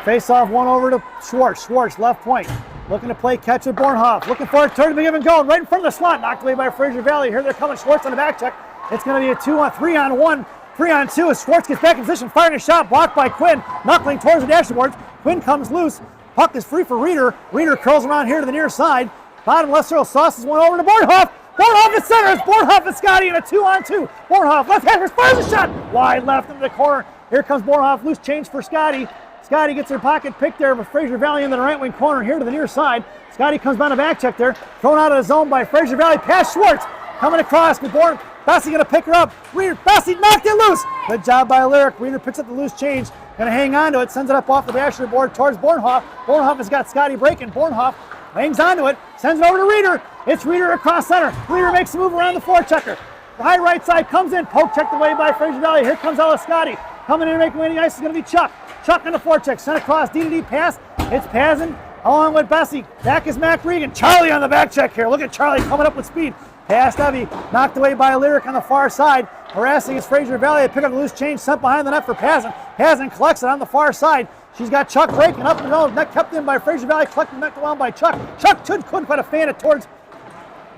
Face off one over to Schwartz. Schwartz left point. Looking to play catch with Bornhoff. Looking for a turn to be given goal. Right in front of the slot. Knocked away by Fraser Valley. Here they're coming. Schwartz on the back check. It's going to be a 3-on-1. 3-on-2 as Schwartz gets back in position. Firing a shot. Blocked by Quinn. Knuckling towards the dashboards. Quinn comes loose. Puck is free for Reeder. Reeder curls around here to the near side. Bottom left circle. Sauces one over to Bornhoff. Bornhoff at center. It's Bornhoff and Scotty in a 2-on-2. Bornhoff left hand fires a shot. Wide left into the corner. Here comes Bornhoff. Loose change for Scotty. Scotty gets her pocket picked there with Fraser Valley in the right wing corner here to the near side. Scotty comes down the back check there. Thrown out of the zone by Fraser Valley. Pass Schwartz. Coming across with Born. Bessie going to pick her up. Reeder. Bessie knocked it loose. Good job by Lyric. Reeder picks up the loose change. Going to hang on to it. Sends it up off the basher board towards Bornhoff. Bornhoff has got Scotty breaking. Bornhoff hangs onto it. Sends it over to Reeder. It's Reeder across center. Reeder makes a move around the forechecker. The high right side comes in. Poke checked away by Fraser Valley. Here comes Ella Scotty. Coming in and making way the ice is going to be Chuck. Chuck on the forecheck. Sent across. D-to-D pass. It's Pazin along with Bessie. Back is Mac Regan. Charlie on the back check here. Look at Charlie coming up with speed. Pass heavy. Knocked away by Lyric on the far side. Harassing is Fraser Valley. They pick up the loose change. Sent behind the net for Pazin. Pazin collects it on the far side. She's got Chuck breaking up the middle. Net kept in by Fraser Valley. Collected net around by Chuck. Chuck couldn't quite fan it towards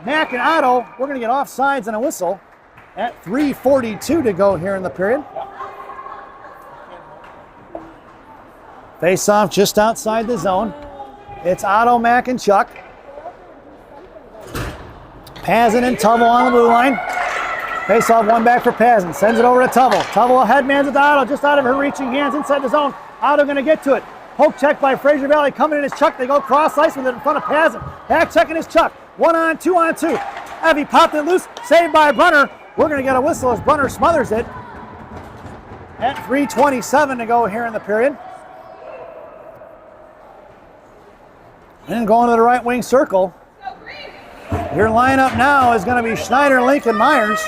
Mac and Otto. We're going to get offsides and a whistle at 3:42 to go here in the period. Face off just outside the zone. It's Otto, Mac, and Chuck. Pazin and Tubble on the blue line. Face off one back for Pazin. Sends it over to Tubble. Tubble headmans it to Otto just out of her reaching hands inside the zone. Otto going to get to it. Poke check by Fraser Valley. Coming in is Chuck. They go cross ice with it in front of Pazin. Back checking is Chuck. 1-on, 2-on-2. Evie popped it loose. Saved by Brunner. We're going to get a whistle as Brunner smothers it. At 3:27 to go here in the period. And going to the right wing circle. Your lineup now is going to be Schneider, Lincoln, Myers.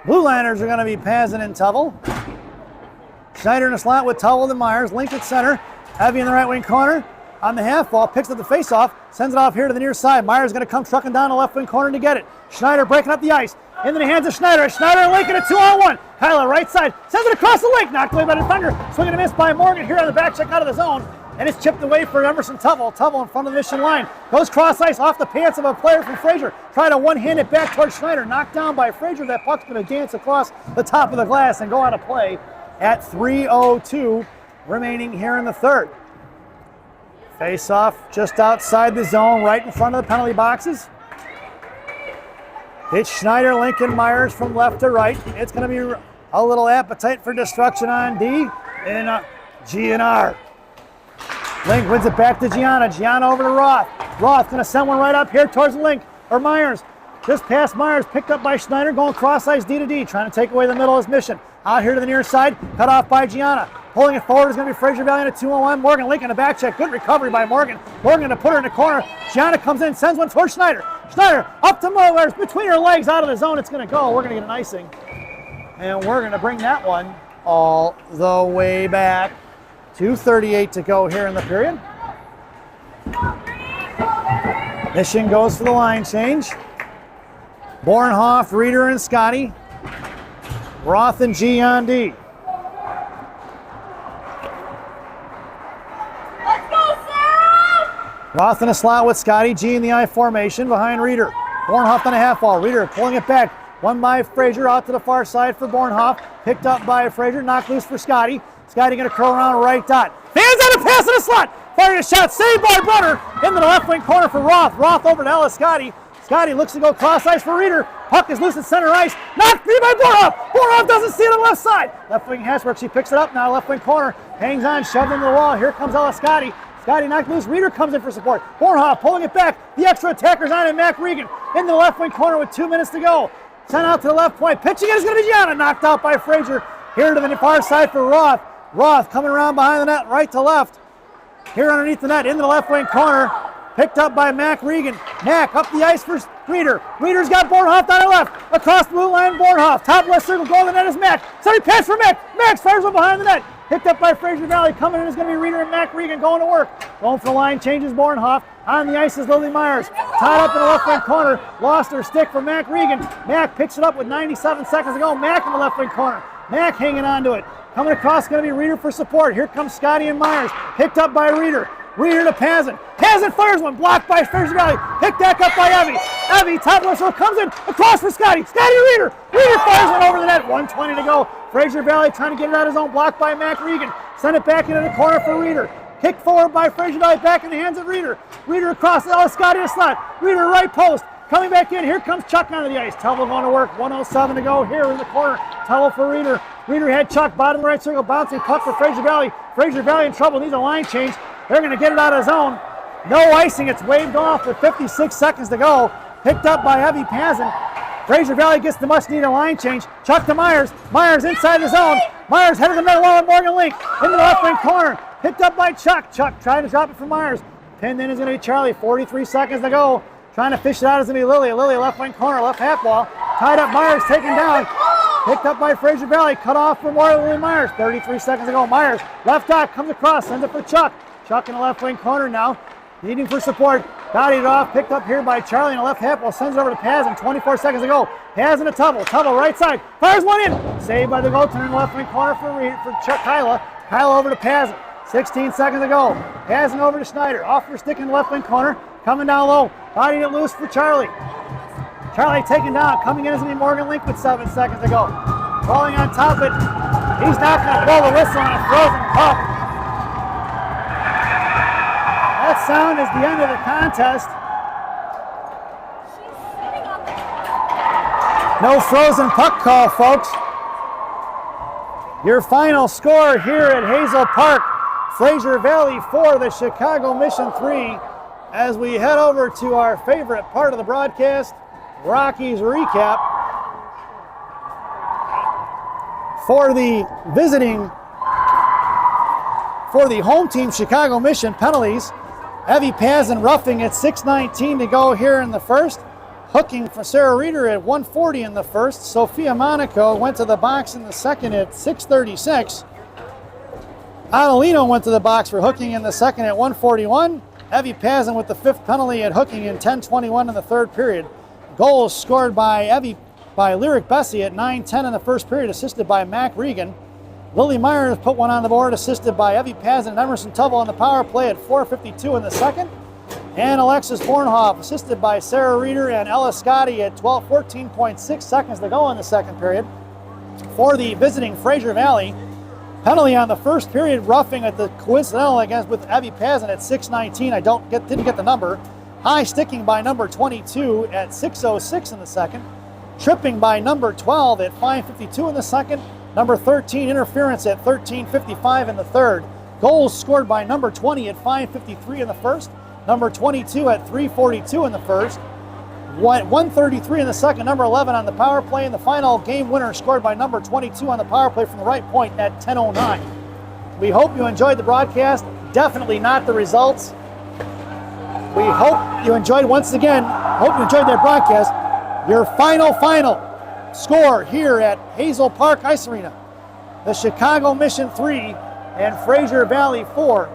Blue liners are going to be Pazin and Tubble. Schneider in the slot with Tubble and Myers. Link at center. Evie in the right wing corner. On the half ball, picks up the face-off, sends it off here to the near side. Myers going to come trucking down the left wing corner to get it. Schneider breaking up the ice. Into the hands of Schneider. Schneider and Lincoln at 2-on-1. Kyla right side, sends it across the lake. Knocked away by the defender. Swinging a miss by Morgan here on the back check out of the zone. And it's chipped away for Emerson Tubble. Tubble in front of the mission line. Goes cross ice off the pants of a player from Fraser. Trying to one-hand it back towards Schneider. Knocked down by Fraser. That puck's going to dance across the top of the glass and go out of play at 3:02 remaining here in the third. Face off just outside the zone, right in front of the penalty boxes. It's Schneider, Lincoln, Myers from left to right. It's going to be a little appetite for destruction on D and G and R. Link wins it back to Gianna. Gianna over to Roth. Roth going to send one right up here towards Link, or Myers. Just past Myers, picked up by Schneider, going cross ice D to D, trying to take away the middle of his mission. Out here to the near side, cut off by Gianna. Pulling it forward is going to be Fraser Valley in a 2-on-1. Morgan Link on the back check. Good recovery by Morgan. Morgan to put her in the corner. Gianna comes in, sends one towards Schneider. Schneider up to Mullers, between her legs, out of the zone. It's going to go. We're going to get an icing. And we're going to bring that one all the way back. 2:38 to go here in the period. Mission goes for the line change. Bornhoff, Reeder, and Scotty. Roth and G on D. Let's go, Sarah! Roth in a slot with Scotty. G in the I formation behind Reeder. Bornhoff on a half ball. Reeder pulling it back. One by Fraser out to the far side for Bornhoff. Picked up by Fraser. Knocked loose for Scotty. Scotty going to curl around right dot. Fans on a pass in the slot. Firing a shot. Saved by Brunner. Into the left wing corner for Roth. Roth over to Ella Scotty. Scotty looks to go cross ice for Reeder. Puck is loose at center ice. Knocked free by Bornhoff. Bornhoff doesn't see it on the left side. Left wing hash mark. She picks it up now. Left wing corner. Hangs on. Shoved into the wall. Here comes Ella Scotty. Scotty knocked loose. Reeder comes in for support. Bornhoff pulling it back. The extra attacker's on it. Mac Regan into the left wing corner with 2 minutes to go. Sent out to the left point. Pitching it is going to be Gianna. Knocked out by Fraser. Here to the far side for Roth. Roth coming around behind the net, right to left. Here underneath the net, into the left wing corner. Picked up by Mac Regan. Mac up the ice for Reeder. Reeder's got Bornhoff down the left. Across the blue line, Bornhoff. Top left circle, goal to the net is Mac. Somebody pass for Mac. Mac fires one behind the net. Picked up by Fraser Valley. Coming in is going to be Reeder and Mac Regan going to work. Going for the line, changes Bornhoff. On the ice is Lily Myers. Tied up in the left wing corner. Lost her stick for Mac Regan. Mac picks it up with 97 seconds to go. Mac in the left wing corner. Mac hanging on to it. Coming across is going to be Reeder for support. Here comes Scotty and Myers. Picked up by Reeder. Reeder to Pazin. Pazin fires one, blocked by Fraser Valley. Picked back up by Evie. Evie, top left circle, comes in, across for Scotty. Scotty Reeder. Reeder fires one over the net. 1:20 to go. Fraser Valley trying to get it out of his own, blocked by Mac Regan. Send it back into the corner for Reeder. Kick forward by Fraser Valley, back in the hands of Reeder. Reeder across, Scotty to slot. Reeder right post. Coming back in, here comes Chuck onto the ice. Tubble going to work, 1:07 to go here in the corner. Tubble for Reeder. Reeder had Chuck, bottom right circle, bouncing puck for Fraser Valley. Fraser Valley in trouble, needs a line change. They're going to get it out of zone. No icing, it's waved off with 56 seconds to go. Picked up by Evie Pazin. Fraser Valley gets the much needed line change. Chuck to Myers. Myers inside the zone. Myers headed the middle on Morgan Link. Into the left wing corner. Picked up by Chuck. Chuck trying to drop it for Myers. Pinned in is going to be Charlie. 43 seconds to go. Trying to fish it out is going to be Lily. Lily left wing corner, left half wall. Tied up Myers, taken down. Picked up by Fraser Valley. Cut off for Lily Myers. 33 seconds to go. Myers left dot comes across. Sends it for Chuck. Chuck in the left wing corner now. Needing for support. Bodied it off. Picked up here by Charlie in the left half wall. Sends it over to Pazin. 24 seconds to go. Pazin to Tubble. Tubble right side. Fires one in. Saved by the goaltender in the left wing corner for Chuck Kyla. Kyla over to Pazin. 16 seconds to go. Pazin over to Schneider. Off for stick in the left wing corner. Coming down low. Bodied it loose for Charlie. Charlie taken down. Coming in is going to be Morgan Link with 7 seconds to go. Falling on top of it. He's not going to blow the whistle on a frozen puck. That sound is the end of the contest. No frozen puck call, folks. Your final score here at Hazel Park, Fraser Valley 4, the Chicago Mission 3. As we head over to our favorite part of the broadcast, Rockies recap. For the home team, Chicago Mission penalties. Evie Pazin roughing at 6:19 to go here in the first. Hooking for Sarah Reeder at 1:40 in the first. Sophia Monaco went to the box in the second at 6:36. Adelino went to the box for hooking in the second at 1:41. Evie Pazin with the fifth penalty at hooking in 10:21 in the third period. Goals scored by Lyric Bessie at 9:10 in the first period, assisted by Mac Regan. Lily Myers put one on the board, assisted by Evie Pazin and Emerson Tubble on the power play at 4:52 in the second. And Alexis Bornhoff, assisted by Sarah Reeder and Ella Scotty at 14.6 seconds to go in the second period. For the visiting Fraser Valley, penalty on the first period, roughing at the coincidental against with Evie Pazin at 6:19. Didn't get the number. High sticking by number 22 at 6:06 in the second. Tripping by number 12 at 5:52 in the second. Number 13, interference at 13:55 in the third. Goals scored by number 20 at 5:53 in the first. Number 22 at 3:42 in the first. 1:33 in the second. Number 11 on the power play. And the final game winner scored by number 22 on the power play from the right point at 10:09. We hope you enjoyed the broadcast. Definitely not the results. We hope you enjoyed, once again, hope you enjoyed that broadcast. Your final score here at Hazel Park Ice Arena. The Chicago Mission 3 and Fraser Valley 4.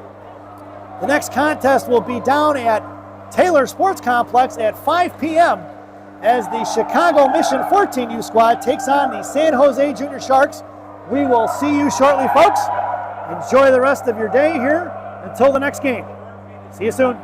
The next contest will be down at Taylor Sports Complex at 5 p.m. as the Chicago Mission 14U squad takes on the San Jose Junior Sharks. We will see you shortly, folks. Enjoy the rest of your day here until the next game. See you soon.